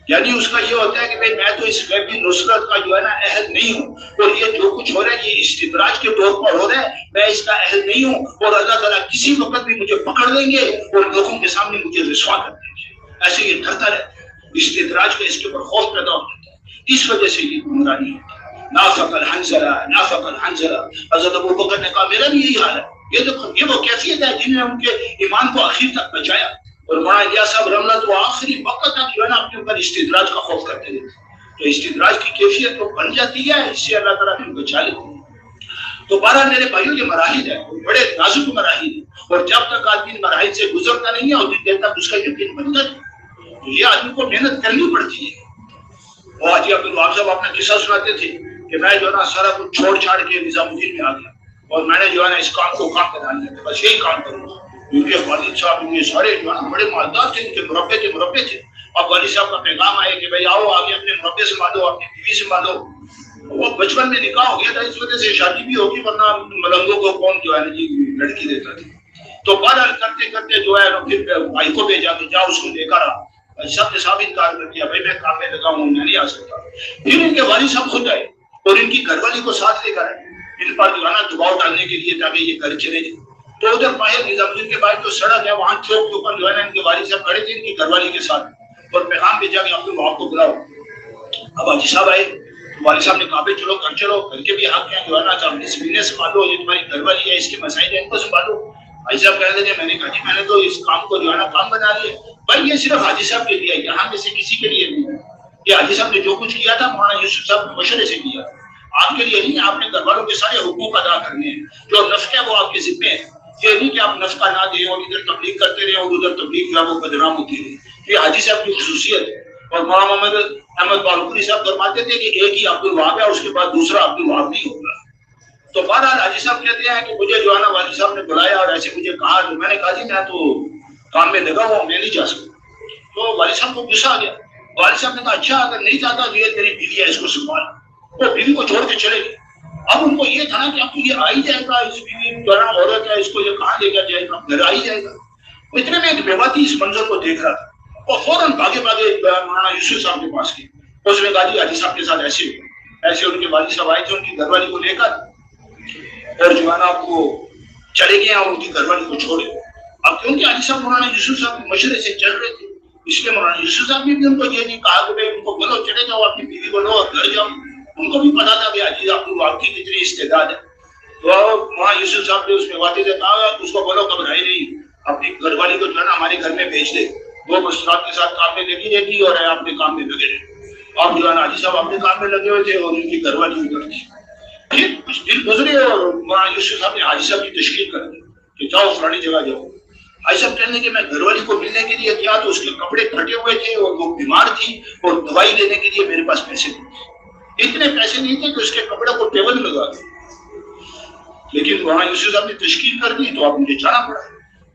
یعنی اس کا یہ ہوتا ہے کہ بھئی میں تو اس غیبی نصرت کا جو ہے نا اہل نہیں ہوں، اور یہ جو کچھ ہو رہا ہے یہ استدراج کے طور پر ہو رہا ہے، میں اس کا اہل نہیں ہوں، اور اللہ تعالیٰ کسی وقت بھی مجھے پکڑ لیں گے اور لوگوں کے سامنے مجھے رسوا کر دیں گے۔ ایسے یہ ڈرتا رہتا ہے، استدراج کا اس کے اوپر خوف پیدا ہو جاتا ہے، اس وجہ سے یہ گمراہی ہوتا ہے۔ نافق الحنظلہ، نافق الحنظلہ، حضرت ابوبکر نے کہا میرا بھی یہی حال ہے۔ یہ وہ کیفیت ہے جن نے ان کے ایمان کو آخر تک بچایا، اور مولانا الیاس صاحب رحمۃ اللہ تو آخری وقت تک جو ہے نا اپنے اوپر استدراج کا خوف کرتے تھے، تو استدراج کی کیفیت تو بن جاتی ہے، اس سے اللہ تعالیٰ پھر بچا لیتے ہیں۔ تو بہرحال میرے بھائیوں یہ مراحل ہے، بڑے نازک مراحل ہیں، اور جب تک آدمی مراحل سے گزرتا نہیں ہے اتنی دیر تک اس کا یقین بنتا نہیں، تو یہ آدمی کو محنت کرنی پڑتی ہے۔ اور حاجی عبدالوہاب صاحب اپنا قصہ سناتے تھے کہ میں جو ہے نا سارا کچھ چھوڑ چھاڑ کے نظام الدین میں آ گیا، اور میں نے جو ہے نا اس کام کو کام کرا لیا، بس یہی کام کروں گا، کیونکہ والد صاحب یہ سارے جو ہے نا بڑے مالدار تھے، ان کے مربے تھے۔ اب والد صاحب کا پیغام آئے کہ بھائی آؤ آگے اپنے مربے سے مانو، اپنی بیوی سے مانو۔ وہ بچپن میں نکاح ہو گیا تھا، اس وجہ سے شادی بھی ہوگی، ورنہ ملنگوں کو کون جو ہے نا جی لڑکی دیتا تھا۔ تو بہرحال کرتے کرتے جو ہے پھر بھائی کو بھیجا کہ جاؤ اس کو لے کر آ، سب نے صاحب انکار کر دیا، بھائی میں کام میں لگا ہوں میں نہیں آ سکتا۔ پھر ان کے والد صاحب خود آئے اور ان کی گھر والی کو ساتھ لے کر آئے، ان پر جو ہے نا دباؤ ڈالنے کے لیے تاکہ یہ گھر چلے جائے۔ تو ادھر باہر نظام الدین کے باہر جو سڑک ہے وہاں چوک کے اوپر جو ہے نا ان کے والد صاحب کھڑے تھے ان کی گھر والی کے ساتھ، اور پیغام بھیجا کہ عبدالوہاب کو بلاؤ۔ اب حاجی صاحب آئے، والد صاحب نے کہا بھائی چلو گھر کے بھی حق ہیں جو ہے نا، آپ نے سنبھالو، یہ تمہاری گھر والی ہے، اس کے مسائل ہیں، ان کو سنبھالو۔ حاجی صاحب کہہ رہے تھے، میں نے کہا جی میں نے تو اس کام کو جو ہے نا کام بنا لیا۔ بھائی یہ صرف حاجی صاحب کے لیے، یہاں میں سے کسی کے لیے نہیں ہے۔ یہ حاجی صاحب نے جو کچھ کیا تھا مولانا یوسف صاحب نے مشورے سے کیا، آپ کے لیے نہیں۔ آپ نے گھر والوں کے سارے حقوق ادا کرنے ہیں، جو نفع ہے وہ آپ کے ذمہ ہے۔ یہ نہیں کہ آپ نفع نہ دیں اور ادھر تبلیغ کرتے رہے اور ادھر تبلیغ جو ہے وہ بدنام ہوتی رہے۔ یہ حاجی صاحب کی خصوصیت ہے۔ اور مولانا محمد احمد بالپوری صاحب فرماتے تھے کہ ایک ہی عبد الوہاب ہے، اس کے بعد دوسرا عبد الوہاب نہیں ہوگا۔ تو بہرحال حاجی صاحب کہتے ہیں کہ مجھے جو ہے نا والد صاحب نے بلایا اور ایسے مجھے کہا، تو میں نے کہا جی میں تو کام میں لگا ہوا ہوں، میں نہیں جا سکتا۔ تو والد صاحب کو غصہ آ گیا۔ والد صاحب نے کہا اچھا اگر نہیں جاتا تو یہ تیری بیوی ہے، اس کو سنبھال۔ وہ بیوی کو چھوڑ کے چلے گئے۔ اب ان کو یہ تھا نا کہ اب تو یہ آ ہی جائے گا، اس بیوی جو ہے نا عورت ہے، اس کو یہ کہاں لے کر جائے گا، گھر آ ہی جائے گا۔ اتنے میں ایک بیواتی اس منظر کو دیکھ رہا تھا اور فوراً بھاگے مولانا یوسف صاحب کے پاس گئے۔ اس نے کہا جی حاجی صاحب کے ساتھ ایسے ان کے والد صاحب آئے تھے ان کی گھر والی کو لے کر، اور جو ہے نا آپ کو چلے گئے اور ان کی گھر والی کو چھوڑے۔ اب کیونکہ حاجی صاحب مولانا یوسف صاحب کے مشورے سے چل رہے تھے، اس لیے مولانا یوسف صاحب نے بھی ان کو یہ نہیں کہا کہ ان کو بولو چلے جاؤ، اپنی بیوی کو لو اور گھر جاؤ۔ ان کو بھی پتا تھا کہ حاجی عبد الوہاب کی کتنی استعداد ہے۔ تو مولانا یوسف صاحب نے اس میں واضح سے کہا اس کو بولو گھبرائی نہیں، اپنی گھر والی کو جو ہے نا ہمارے گھر میں بھیج دے، وہ مشکلات کے ساتھ کام میں لگی رہتی اور اپنے کام میں لگے رہے۔ اب جو ہے نا حاجی صاحب اپنے کام میں لگے ہوئے تھے اور ان کی گھر والی ادھر تھی۔ پھر کچھ دن گزرے اور مولانا یوسف صاحب نے حاجی صاحب کی تشکیل کر دی کہ جاؤ فلانی جگہ جاؤ۔ حاجی صاحب کہنے کہ میں گھر والی کو ملنے کے لیے گیا تو اس کے کپڑے پھٹے ہوئے تھے اور وہ بیمار تھی اور دوائی لینے کے لیے میرے پاس پیسے نہیں تھے۔ اتنے پیسے نہیں تھے کہ اس کے کپڑے کو ٹیبل لگا دیں، لیکن مولانا یوسف صاحب نے تشکیل کر دی تو اب مجھے جانا پڑا۔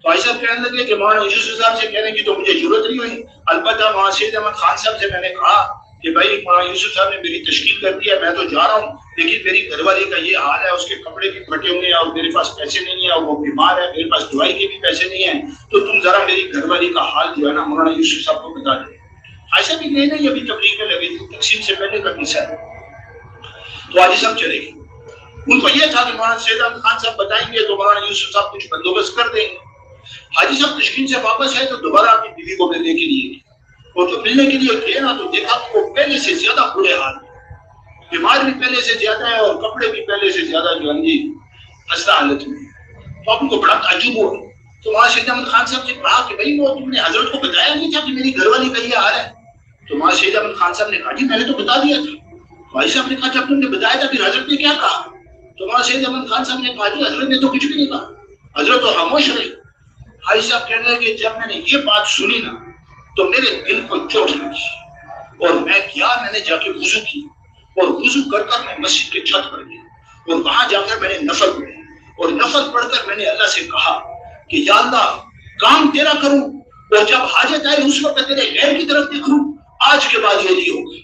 تو حاجی صاحب کہنے لگے کہ مولانا یوسف صاحب سے کہنے کی تو مجھے ضرورت نہیں ہوئی، البتہ مولانا سید احمد خان صاحب سے میں نے کہا کہ بھائی مولانا یوسف صاحب نے میری تشکیل کر دی ہے، میں تو جا رہا ہوں، لیکن میری گھر والی کا یہ حال ہے، اس کے کپڑے بھی پھٹے ہوئے ہیں اور میرے پاس پیسے نہیں ہیں اور وہ بیمار ہے، میرے پاس دوائی کے بھی پیسے نہیں ہیں، تو تم ذرا میری گھر والی کا حال جو ہے نا مولانا یوسف صاحب کو بتا دیں۔ حاجی صاحب بھی نہیں ابھی تبلیغ میں لگے تھے، تقسیم سے پہلے کا قصہ ہے۔ تو حاجی صاحب چلے گئے۔ ان کو یہ تھا کہ مولانا سید احمد خان صاحب بتائیں گے تو مولانا یوسف صاحب کچھ بندوبست کر دیں گے۔ حاجی صاحب تشکیل سے واپس آئے تو دوبارہ اپنی بیوی کو ملنے کے لیے، اور جو ملنے کے لیے گئے نا تو دیکھا کہ وہ پہلے سے زیادہ برے حال میں، بیمار بھی پہلے سے زیادہ ہے اور کپڑے بھی پہلے سے زیادہ جو ہے خستہ حالت میں۔ تو آپ ان کو بڑا تعجب ہوا۔ تو وہاں سید احمد خان صاحب سے کہا کہ بھائی وہ تم نے حضرت کو بتایا نہیں تھا کہ میری گھر والی کا یہ حال ہے؟ تو وہاں سید احمد خان صاحب نے کہا جی میں نے تو بتا دیا تھا۔ بھائی صاحب نے کہا جب تم نے بتایا تھا پھر حضرت نے کیا کہا؟ تو وہاں سید احمد خان صاحب نے کہا جی حضرت نے تو کچھ بھی نہیں کہا، حضرت تو خاموش رہے۔ بھائی صاحب کہنے لگے کہ جب میں نے یہ بات سنی نا تو میرے دل کو چوٹ لگی اور میں کیا، میں نے جا کے وضو کی اور وضو کر کر میں مسجد کے چھت پر گیا اور وہاں جا کر میں نے نفل پڑھی اور نفل پڑھ کر میں نے اللہ سے کہا کہ یا اللہ کام تیرا کروں اور جب حاجت آئے اس وقت تیرے غیر کی طرف دیکھوں، آج کے بعد یہ نہیں ہوگا،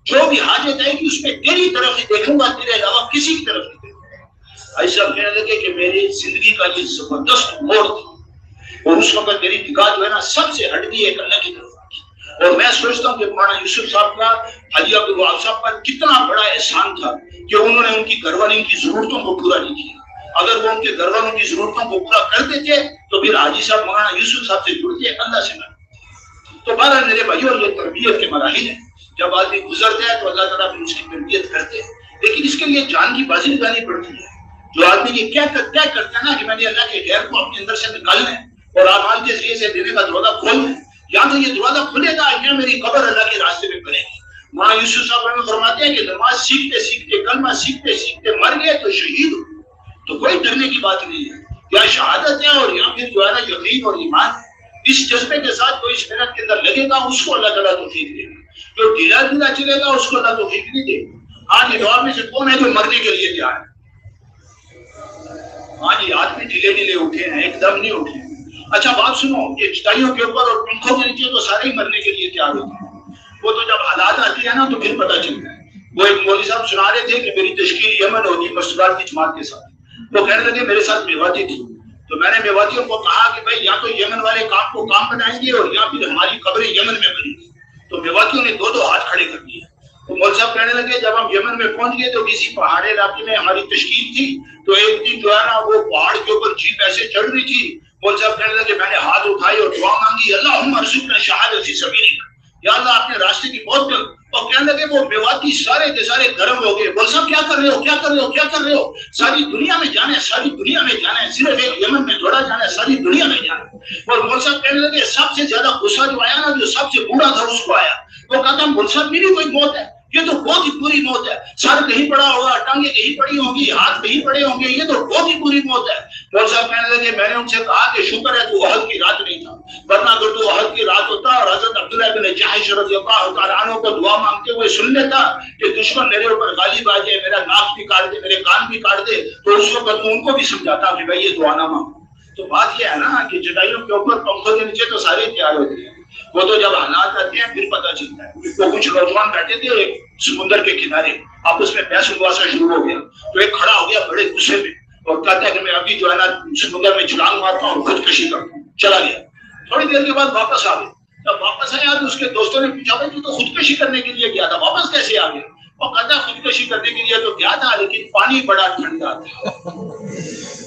جو بھی حاجت آئے گی اس میں تیری طرف ہی دیکھوں گا، تیرے علاوہ کسی کی طرف نہیں دیکھوں گا۔ ایسا کہنے لگے کہ میری زندگی کا یہ زبردست موڑ تھا اور اس وقت میری نگاہ جو ہے نا سب سے ہٹ گئی ایک اللہ کی طرف، اور میں سوچتا ہوں کہ مولانا یوسف صاحب کا حاجی عبد الوہاب صاحب پر کتنا بڑا احسان تھا کہ انہوں نے ان کی گھر والوں کی ضرورتوں کو پورا نہیں کیا۔ اگر وہ ان کے گھر والوں کی ضرورتوں کو پورا کر دیتے تو پھر حاجی صاحب مولانا یوسف صاحب سے جڑتے اللہ سے نہ۔ تو بہرحال میرے بھائیوں یہ تربیت کے مراحل ہیں، جب آدمی گزرتا ہے تو اللہ تعالیٰ پھر اس کی تربیت کرتے ہیں، لیکن اس کے لیے جان کی بازی لگانی پڑتی ہے۔ جو آدمی یہ کیا کرتا ہے نا کہ میں نے اللہ کے غیر کو اپنے اندر سے نکالنا ہے اور اعمال کے ذریعے سے دینے کا دروازہ کھولنا ہے، یا تو یہ دروازہ کھلے گا یا میری قبر اللہ کے راستے میں بنے گی۔ مولانا یوسف صاحب ہمیں فرماتے ہیں کہ نماز سیکھتے سیکھتے کلمہ سیکھتے سیکھتے مر گئے تو شہید ہو، تو کوئی ڈرنے کی بات نہیں ہے، یا شہادت ہے اور یا پھر جو ہے نا یقین اور ایمان ہے۔ اس جذبے کے ساتھ کوئی اس محنت کے اندر لگے گا اس کو اللہ تعالیٰ توفیق دے گا، جو ڈھیلا ڈھیلا چلے گا اس کو اللہ توفیق نہیں دے گا۔ آج یہ دعا میں سے کون ہے جو مرنے کے لیے تیار ہے؟ ہاں جی آدمی ڈھیلے ڈھیلے اٹھے ہیں، ایک دم نہیں اٹھے۔ اچھا بات سنو، یہ چٹائیوں کے اوپر اور پنکھوں کے نیچے تو سارے ہی مرنے کے لیے تیار ہوتے ہیں، وہ تو جب حالات آتی ہے نا تو پھر پتہ چلتا ہے۔ وہ ایک مولوی صاحب سنا رہے تھے کہ میری تشکیل یمن ہوگی مستورات کی جماعت کے ساتھ، وہ کہنے لگے میرے ساتھ میواتی تھی، تو میں نے میواتیوں کو کہا کہ بھائی یا تو یمن والے کام کو کام بنائیں گے اور یا پھر ہماری قبریں یمن میں بنیں گی، تو میواتیوں نے دو ہاتھ کھڑے کر دیے۔ تو مولوی صاحب کہنے لگے جب ہم یمن میں پہنچ گئے تو کسی پہاڑی علاقے میں ہماری تشکیل تھی، تو ایک دن جو ہے نا وہ پہاڑ کے اوپر جیپ ایسے چڑھ رہی تھی، مولوی صاحب کہنے لگے میں نے ہاتھ اٹھائی اور دعا مانگی، اللہم ارزقنا شہادت فی سبیلک، یا اللہ اپنے راستے کی موت اور کہنے لگے وہ میواتی سارے کے سارے گرم ہو گئے. مول صاحب کیا کر رہے ہو, کیا کر رہے ہو, کیا کر رہے ہو؟ ساری دنیا میں جانا ہے, ساری دنیا میں جانا ہے, صرف ایک یمن میں تھوڑا جانا ہے, ساری دنیا میں جانا ہے. اور مول صاحب کہنے لگے سب سے زیادہ غصہ جو آیا نا, جو سب سے بوڑھا تھا اس کو آیا. وہ کہتا مول صاحب میری کوئی موت ہے, یہ تو بہت ہی بری موت ہے. سر کہیں پڑا ہوگا, ٹانگیں کہیں پڑی ہوں گی, ہاتھ کہیں پڑے ہوں گے, یہ تو بہت ہی بری موت ہے. مول صاحب کہنے لگے میں نے ان سے کہا کہ شکر ہے تو احد کی رات نہیں تھا, ورنہ اگر تو احد کی رات ہوتا اور حضرت عبداللہ بن جحش رضی اللہ تعالیٰ عنہ کو دعا مانگتے ہوئے سن لیتا کہ دشمن میرے اوپر غالب آ جائے, میرا ناک بھی کاٹ دے, میرے کان بھی کاٹ دے, تو اس وقت ان کو بھی سمجھاتا کہ بھائی یہ دعا نہ مانگو. تو بات یہ ہے نا کہ چٹائیوں کے اوپر پنکھوں کے نیچے تو سارے تیار ہوتے ہیں, وہ تو جب حالات آتے ہیں پھر پتہ چلتا ہے. وہ کچھ نوجوان بیٹھے تھے سمندر کے کنارے, آپس میں بحث مباحثہ شروع ہو گیا. تو ایک کھڑا ہو گیا بڑے غصے میں اور کہتا ہے کہ میں ابھی جو ہے نا سمندر میں چھلانگ مارتا ہوں اور خودکشی کرتا ہوں. چلا گیا. تھوڑی دیر کے بعد واپس آ گیا. جب واپس آیا تو اس کے دوستوں نے پوچھا بھائی تو خودکشی کرنے کے لیے گیا تھا, واپس کیسے آ گیا؟ وہ کہتا ہے خودکشی کرنے کے لیے تو گیا تھا لیکن پانی بڑا ٹھنڈا تھا.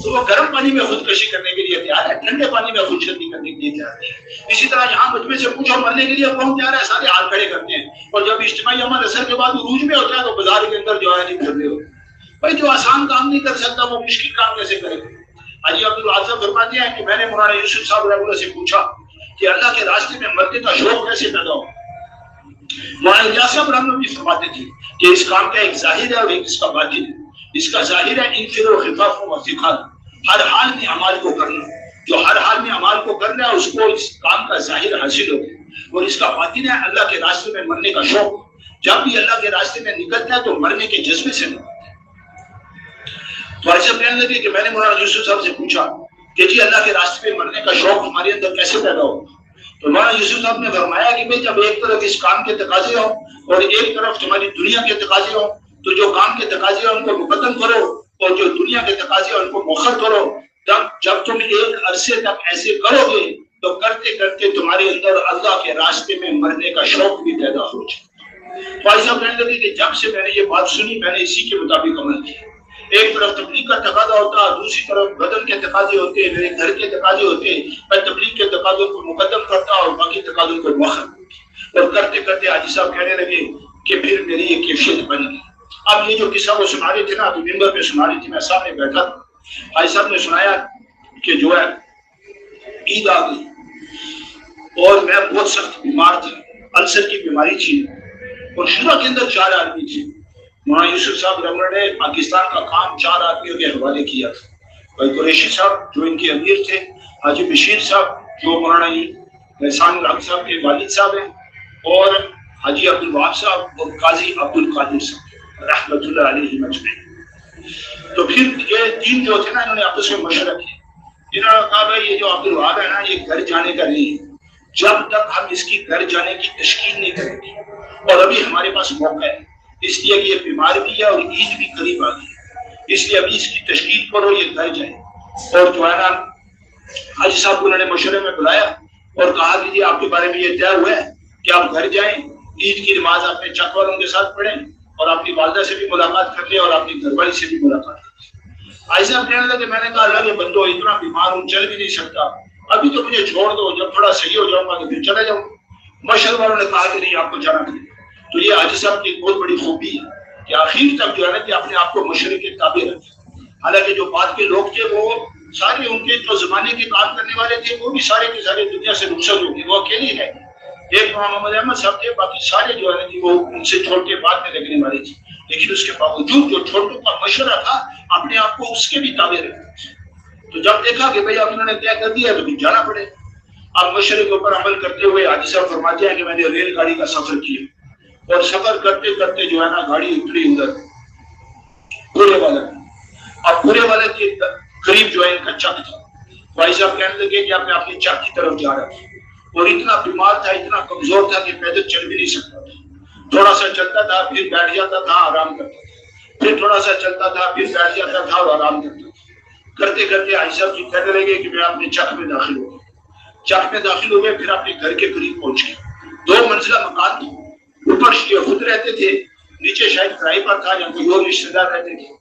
تو وہ گرم پانی میں خودکشی کرنے کے لیے تیار ہے, ٹھنڈے پانی میں خودکشی کرنے کے لیے تیار ہے. اسی طرح یہاں مجھ میں سے پوچھو مرنے کے لیے کون تیار ہے, سارے ہاتھ کھڑے کرتے ہیں. اور جب اجتماعی عمل اثر کے بعد عروج میں ہوتا ہے تو بازار کے اندر جو ہے نہیں پھر رہے ہو. بھائی جو آسان کام نہیں کر سکتا وہ مشکل کام کیسے کرے گا؟ حاجی عبدالعزیز فرماتے ہیں کہ میں نے مولانا یوسف صاحب رحمۃ اللہ سے پوچھا کہ اللہ کے راستے میں مرنے کا شوق کیسے پیدا ہو. مولانا الیاس صاحب رحمۃ اللہ فرماتے تھے کہ اس کام کا ایک ظاہر ہے اور ایک اس کا باطن ہے. اس کا ظاہر ہے انفر و خفاف و ثقال, ہر حال میں اعمال کو کرنا, جو ہر حال میں اعمال کو کرنا ہے اس کو اس کام کا ظاہر حاصل ہو گیا. اور اس کا باطن ہے اللہ کے راستے میں مرنے کا شوق. جب بھی اللہ کے راستے میں نکلتا ہے تو مرنے کے جذبے سے نکلتا ہے. تو ایسا کہنے لگے کہ میں نے مولانا یوسف صاحب سے پوچھا کہ جی اللہ کے راستے میں مرنے کا شوق ہمارے اندر کیسے پیدا ہوگا؟ تو مولانا یوسف صاحب نے فرمایا کہ بھئی جب ایک طرف اس کام کے تقاضے ہوں اور ایک طرف تمہاری دنیا کے تقاضے ہوں تو جو کام کے تقاضے ہیں ان کو مقدم کرو اور جو دنیا کے تقاضے ہیں ان کو مؤخر کرو. تب جب تم ایک عرصے تک ایسے کرو گے تو کرتے کرتے تمہارے اندر اللہ کے راستے میں مرنے کا شوق بھی پیدا ہو جائے. تو ایسا کہنے لگے کہ جب سے میں نے یہ بات سنی میں نے اسی کے مطابق عمل کیا. ایک طرف تبلیغ کا تقاضا ہوتا ہے, دوسری طرف بدن کے تقاضے ہوتے ہیں, میرے گھر کے تقاضے ہوتے ہیں. میں تبلیغ کے تقاضوں کو مقدم کرتا اور باقی تقاضوں کو مؤخر کرتا. اور کرتے کرتے حاجی صاحب کہنے لگے کہ پھر میری یہ کیفیت بن گئی. اب یہ جو قصہ وہ سنا رہے تھے نا, تو ممبر پہ سنا رہی تھی, میں سامنے بیٹھا تھا. حاجی صاحب نے سنایا کہ جو ہے عید آ گئی اور میں بہت سخت بیمار تھا, السر کی بیماری تھی اور شورا کے اندر 4 آدمی تھے. مولانا یوسف صاحب رحمۃ نے پاکستان کا کام 4 آدمیوں کے حوالے کیا تھا. بھائی قریشی صاحب جو ان کے امیر تھے, حاجی بشیر صاحب جو مولانا احسان الحق صاحب کے والد صاحب ہیں, اور حاجی عبدالوہاب صاحب اور قاضی عبد القادر صاحب رحمۃ اللہ علیہ مجمعین. تو پھر یہ 3 جو تھے نا, انہوں نے آپس میں مشورہ کیا. انہوں نے کہا بھائی یہ جو عبدالوہاب ہے نا, یہ گھر جانے کا نہیں ہے جب تک ہم اس کی گھر جانے کی تشکیل نہیں کریں گے, اور ابھی ہمارے پاس موقع ہے اس لیے کہ یہ بیمار بھی ہے اور عید بھی قریب آ گئی ہے, اس لیے ابھی اس کی تشکیل کرو, یہ گھر جائیں. اور جو ہے نا حاجی صاحب کو انہوں نے مشورے میں بلایا اور کہا کہ جی آپ کے بارے میں یہ طے ہوا ہے کہ آپ گھر جائیں, عید کی نماز اپنے چک والوں کے ساتھ پڑھیں اور اپنی والدہ سے بھی ملاقات کر لیں اور اپنی گھر والی سے بھی ملاقات کر لیں. حاجی صاحب کہنے لگے میں نے کہا اللہ کے بندو اتنا بیمار ہوں, چل بھی نہیں سکتا, ابھی تو مجھے چھوڑ دو, جب تھوڑا صحیح ہو جاؤں گا تو پھر چلے جاؤں. مشورے والوں نے کہا کہ نہیں آپ کو جانا چاہیے. تو یہ حاجی صاحب کی ایک بہت بڑی خوبی ہے کہ آخر تک جو ہے نا کہ اپنے آپ کو مشورے کے تابع رکھے. حالانکہ جو بات کے لوگ تھے وہ سارے ان کے جو زمانے کے کام کرنے والے تھے وہ بھی سارے کے سارے دنیا سے رخصت ہو گئے, وہ اکیلے رہ گئے. ایک محمد احمد صاحب تھے, باقی سارے جو ہے وہ ان سے چھوڑ کے بعد میں لگنے والے تھے. لیکن اس کے باوجود جو چھوٹوں کا مشورہ تھا اپنے آپ کو اس کے بھی تابع رکھا. تو جب دیکھا کہ بھئی اب انہوں نے طے کر دیا تو پھر جانا پڑے. اب مشورے کے اوپر عمل کرتے ہوئے حاجی صاحب فرماتے ہیں کہ میں نے ریل گاڑی کا سفر کیا اور سفر کرتے کرتے جو ہے نا گاڑی اتری ادھر پورے والے. اب پورے والے کے قریب جو ہے ان کا چک تھا. بھائی صاحب کہنے لگے کہ میں اپنی چک کی طرف جا رہا تھا اور اتنا بیمار تھا, اتنا کمزور تھا کہ پیدل چل بھی نہیں سکتا تھا. تھوڑا سا چلتا تھا پھر بیٹھ جاتا تھا, آرام کرتا تھا, پھر تھوڑا سا چلتا تھا پھر بیٹھ جاتا تھا اور آرام کرتا تھا. کرتے کرتے حاجی صاحب جی کہنے لگے کہ میں اپنے چک میں داخل ہو گیا. چک میں داخل ہو گئے, پھر اپنے گھر کے قریب پہنچ گئے. 2 منزلہ مکان تھا, اوپر یہ خود رہتے تھے, نیچے شاید کرائے پر تھا یا کوئی اور رشتے دار رہتے تھے.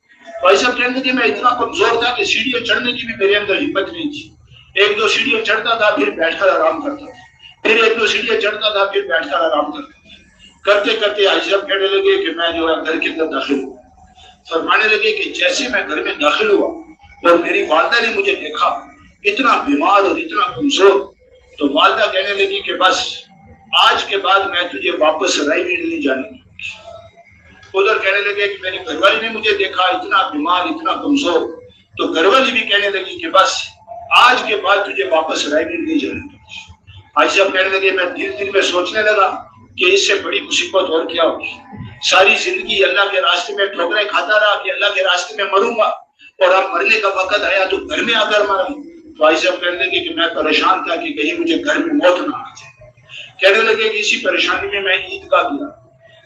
بھائی صاحب کہنے لگے میں اتنا کمزور تھا کہ سیڑھیاں چڑھنے کی بھی میرے اندر ہمت نہیں تھی. 1-2 سیڑھیاں چڑھتا تھا پھر بیٹھ کر آرام کرتا تھا, پھر 1-2 سیڑھیاں چڑھتا تھا پھر بیٹھ کر آرام کرتا تھا. کرتے کرتے حاجی صاحب کہنے لگے کہ میں جو ہے گھر کے اندر داخل ہوا. فرمانے لگے کہ جیسے میں گھر میں داخل ہوا اور میری والدہ نے مجھے دیکھا اتنا بیمار اور اتنا کمزور، تو والدہ کہنے لگی کہ بس آج کے بعد میں تجھے واپس رائے نہیں جانے گی. ادھر کہنے لگے کہ میری گھر والی نے مجھے دیکھا اتنا بیمار اتنا کمزور، تو گھر والی بھی کہنے لگی کہ بس آج کے بعد تجھے واپس رائے نہیں جانے گی. حاجی صاحب کہنے لگے میں دل میں سوچنے لگا کہ اس سے بڑی مصیبت اور کیا ہوگی. ساری زندگی اللہ کے راستے میں ٹھوکریں کھاتا رہا کہ اللہ کے راستے میں مروں گا، اور اب مرنے کا وقت آیا تو گھر میں آ کر مرا. تو حاجی صاحب کہنے لگے کہ میں پریشان تھا کہ کہیں مجھے گھر میں موت نہ آ جائے. کہنے لگے کہ اسی پریشانی میں میں عیدگاہ گیا،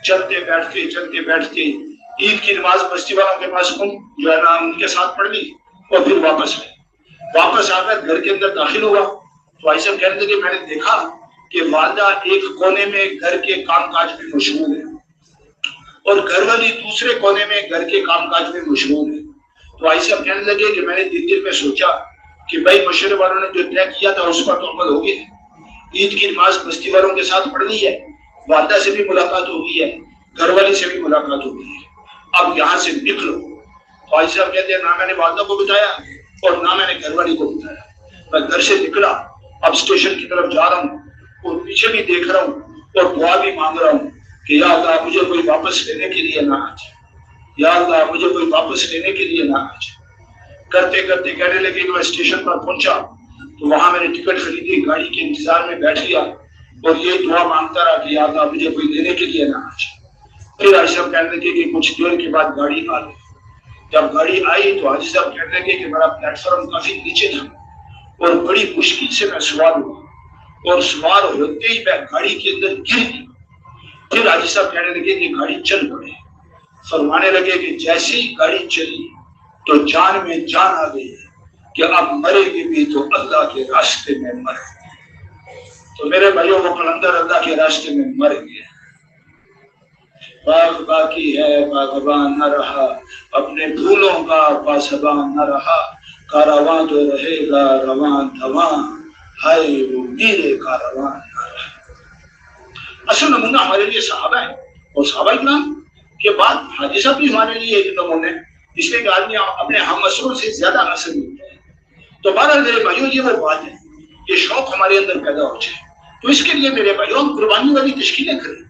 چلتے بیٹھتے عید کی نماز بستی والوں کے پاس جو ہے نا ان کے ساتھ پڑھ لی اور پھر واپس آ کر گھر کے اندر داخل ہوا. تو حاجی صاحب کہنے لگے میں نے دیکھا کہ والدہ ایک کونے میں گھر کے کام کاج میں مشغول ہے اور گھر والی دوسرے کونے میں گھر کے کام کاج میں مشغول ہے. تو حاجی صاحب کہنے لگے کہ میں نے دل میں سوچا کہ بھائی مشورے والوں نے جو طے کیا تھا اس پر تو عمل ہو گیا. عید کی نماز بستی والوں کے ساتھ پڑھ لی ہے، والدہ سے بھی ملاقات ہو گئی ہے، گھر والی سے بھی ملاقات ہو گئی ہے، اب یہاں سے نکلو. تو حاجی صاحب کہتے ہیں نہ میں نے والدہ کو بتایا اور نہ میں نے گھر والی کو بتایا. میں گھر سے نکلا، اب اسٹیشن کی طرف جا رہا ہوں اور پیچھے بھی دیکھ رہا ہوں اور دعا بھی مانگ رہا ہوں کہ یا اللہ مجھے کوئی واپس لینے کے لیے نہ آ جائے، یا اللہ مجھے کوئی واپس لینے کے لیے نہ آ جائے. کرتے کہنے لگے کہ میں اسٹیشن پر پہنچا تو وہاں میں نے ٹکٹ خریدی، گاڑی کے انتظار میں بیٹھ گیا اور یہ دعا مانگتا رہا کہ یا اللہ مجھے کوئی لینے کے لیے نہ آ جائے. پھر حاجی صاحب کہنے لگے کہ کچھ دیر کے بعد گاڑی آ گئی. جب گاڑی آئی تو حاجی صاحب کہنے لگے کہ میرا پلیٹ فارم کافی نیچے تھا اور بڑی مشکل سے میں سوار ہوا اور سوار ہوتے ہی میں گاڑی کے اندر گر گیا. پھر حاجی صاحب کہنے لگے کہ گاڑی چل پڑے. فرمانے لگے کہ جیسے ہی گاڑی چلی تو جان میں جان آ گئی کہ اب مرے گی بھی تو اللہ کے راستے میں مرے. تو میرے بھائیوں وہ قلندر اللہ کے راستے میں مر گئے. باغ باقی ہے باغبان نہ رہا، اپنے پھولوں کا پاسبان نہ رہا، کارواں تو رہے گا رواں دواں، ہائے وہ میرے کارواں نہ رہا. اصل نمونہ ہمارے لیے صحابہ ہے اور صحابہ اکرام کے بعد حاجی صاحب بھی ہمارے لیے ایک نمونے، اس لیے کہ آدمی اپنے ہم مسئلوں سے زیادہ اثر ملتا ہے. تو بہرحال میرے بھائیوں یہ وہ بات ہے، یہ شوق ہمارے اندر پیدا ہو جائے تو اس کے لیے میرے بھائیوں ہم قربانی والی تشکیلیں کریں.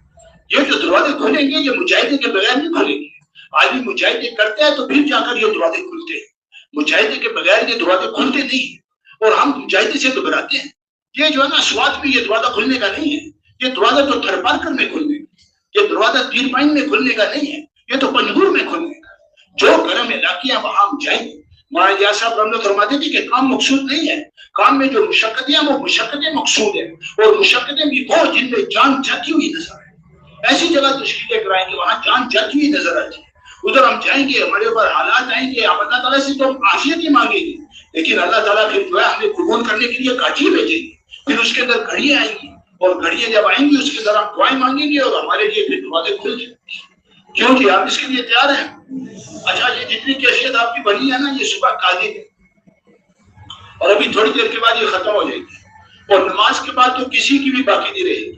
یہ جو دروازے کھولیں گے یہ مجاہدے کے بغیر نہیں کھولیں گے. آدمی مجاہدے کرتے ہیں تو پھر جا کر یہ دروازے کھلتے ہیں، مجاہدے کے بغیر یہ دروازے کھلتے نہیں ہیں. اور ہم مجاہدے سے گھبراتے ہیں. یہ جو ہے نا سواد بھی یہ دروازہ کھلنے کا نہیں ہے، یہ دروازہ تو تھرپارکر میں کھلنے کا، یہ دروازہ تیر پائن میں کھلنے کا نہیں ہے، یہ تو پنجگور میں کھلنے کا. جو گرم علاقے ہیں وہاں ہم جائیں گے. مولانا جہاز صاحب رحمۃ اللہ فرماتے تھے کہ کام مقصود نہیں ہے، کام میں جو مشقتیں ہیں وہ مشقتیں مقصود ہیں، اور مشقتیں بھی وہ جن میں جان جاتی ہوئی نظر آئے. ایسی جگہ تشکیلیں کرائیں گے وہاں جان جاتی ہوئی نظر آتی ہے. ادھر ہم جائیں گے ہمارے اوپر حالات آئیں گے، ہم اللہ تعالیٰ سے تو ہم عافیت ہی مانگیں گے، لیکن اللہ تعالیٰ پھر جو ہے ہمیں قبول کرنے کے لیے کاٹی بھیجیں گے. پھر اس کے اندر گھڑیاں آئیں گی اور گھڑیاں جب آئیں گی اس کے اندر ہم دعائیں مانگیں گے اور ہمارے لیے پھر دروازے کھل جائیں گے. کیوں جی آپ اس کے لیے تیار ہیں؟ اچھا یہ جتنی کیفیت آپ کی بنی ہے نا یہ صبح قاضی ہے اور ابھی تھوڑی دیر کے بعد یہ ختم ہو جائے گی اور نماز کے بعد تو کسی کی بھی باقی نہیں رہے گی.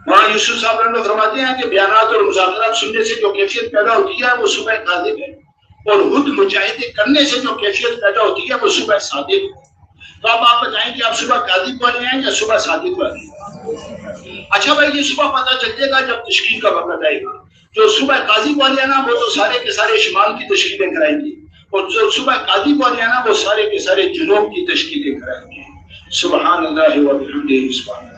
وہاں یوسف صاحب رحمۃ فرماتے ہیں کہ بیانات اور مذاکرات سننے سے جو کیفیت پیدا ہوتی ہے وہ صبح قاضی ہے، اور خود مجاہدے کرنے سے جو کیفیت پیدا ہوتی ہے وہ صبح صادق ہے. تو اب آپ بتائیں کہ آپ صبح قاضی والے ہیں یا صبح صادق والے ہیں؟ اچھا بھائی یہ صبح پتہ چلے گا جب تشکیل کا وقت آئے گا. جو صبح قاضی والے ہیں نا وہ تو سارے کے سارے شمال کی تشکیلیں کرائیں گے، اور جو صبح قاضی والے ہیں نا وہ سارے کے سارے جنوب کی تشکیلیں کرائیں گے. سبحان اللہ و بحمدہ سبحان